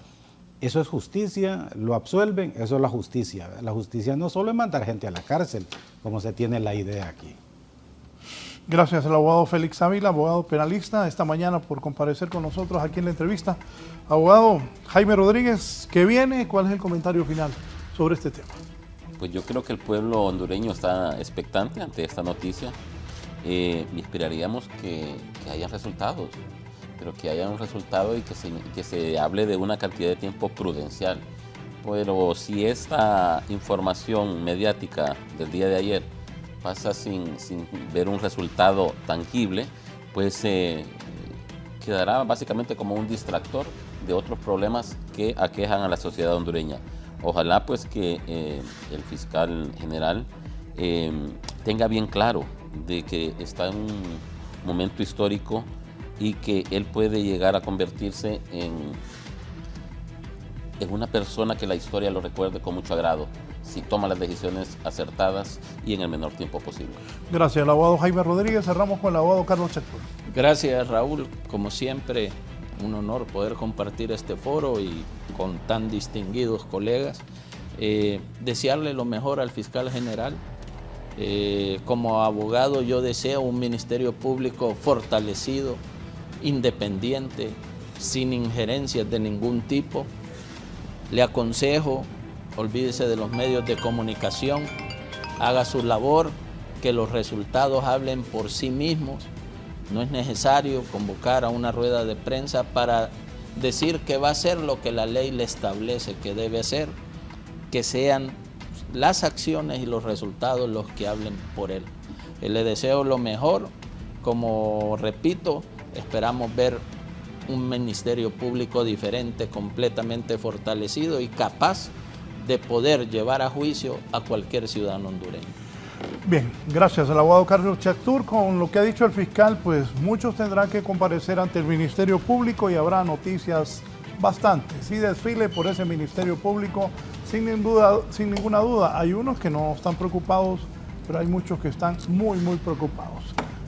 [SPEAKER 7] eso es justicia, lo absuelven, eso es la justicia. La justicia no solo es mandar gente a la cárcel, como se tiene la idea aquí.
[SPEAKER 5] Gracias al abogado Félix Ávila, abogado penalista, esta mañana por comparecer con nosotros aquí en la entrevista. Abogado Jaime Rodríguez, ¿qué viene? ¿Cuál es el comentario final sobre este tema?
[SPEAKER 8] Pues yo creo que el pueblo hondureño está expectante ante esta noticia y esperaríamos que haya resultados, pero que haya un resultado y que se hable de una cantidad de tiempo prudencial. Pero si esta información mediática del día de ayer pasa sin ver un resultado tangible, pues quedará básicamente como un distractor de otros problemas que aquejan a la sociedad hondureña. Ojalá pues que el fiscal general tenga bien claro de que está en un momento histórico y que él puede llegar a convertirse es una persona que la historia lo recuerde con mucho agrado, si toma las decisiones acertadas y en el menor tiempo posible.
[SPEAKER 5] Gracias, el abogado Jaime Rodríguez. Cerramos con el abogado Carlos Chactur.
[SPEAKER 6] Gracias, Raúl. Como siempre, un honor poder compartir este foro y con tan distinguidos colegas. Desearle lo mejor al fiscal general. Como abogado, yo deseo un ministerio público fortalecido, independiente, sin injerencias de ningún tipo. Le aconsejo, olvídese de los medios de comunicación, haga su labor, que los resultados hablen por sí mismos. No es necesario convocar a una rueda de prensa para decir que va a hacer lo que la ley le establece que debe hacer, que sean las acciones y los resultados los que hablen por él. Le deseo lo mejor. Como repito, esperamos ver un ministerio público diferente, completamente fortalecido y capaz de poder llevar a juicio a cualquier ciudadano hondureño.
[SPEAKER 5] Bien, gracias al abogado Carlos Chactur. Con lo que ha dicho el fiscal, pues muchos tendrán que comparecer ante el Ministerio Público y habrá noticias bastantes. Y desfile por ese Ministerio Público, sin ninguna duda. Hay unos que no están preocupados, pero hay muchos que están muy preocupados.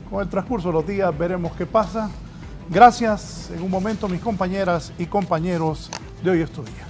[SPEAKER 5] Con el transcurso de los días veremos qué pasa. Gracias en un momento, mis compañeras y compañeros de Hoy es tu Día.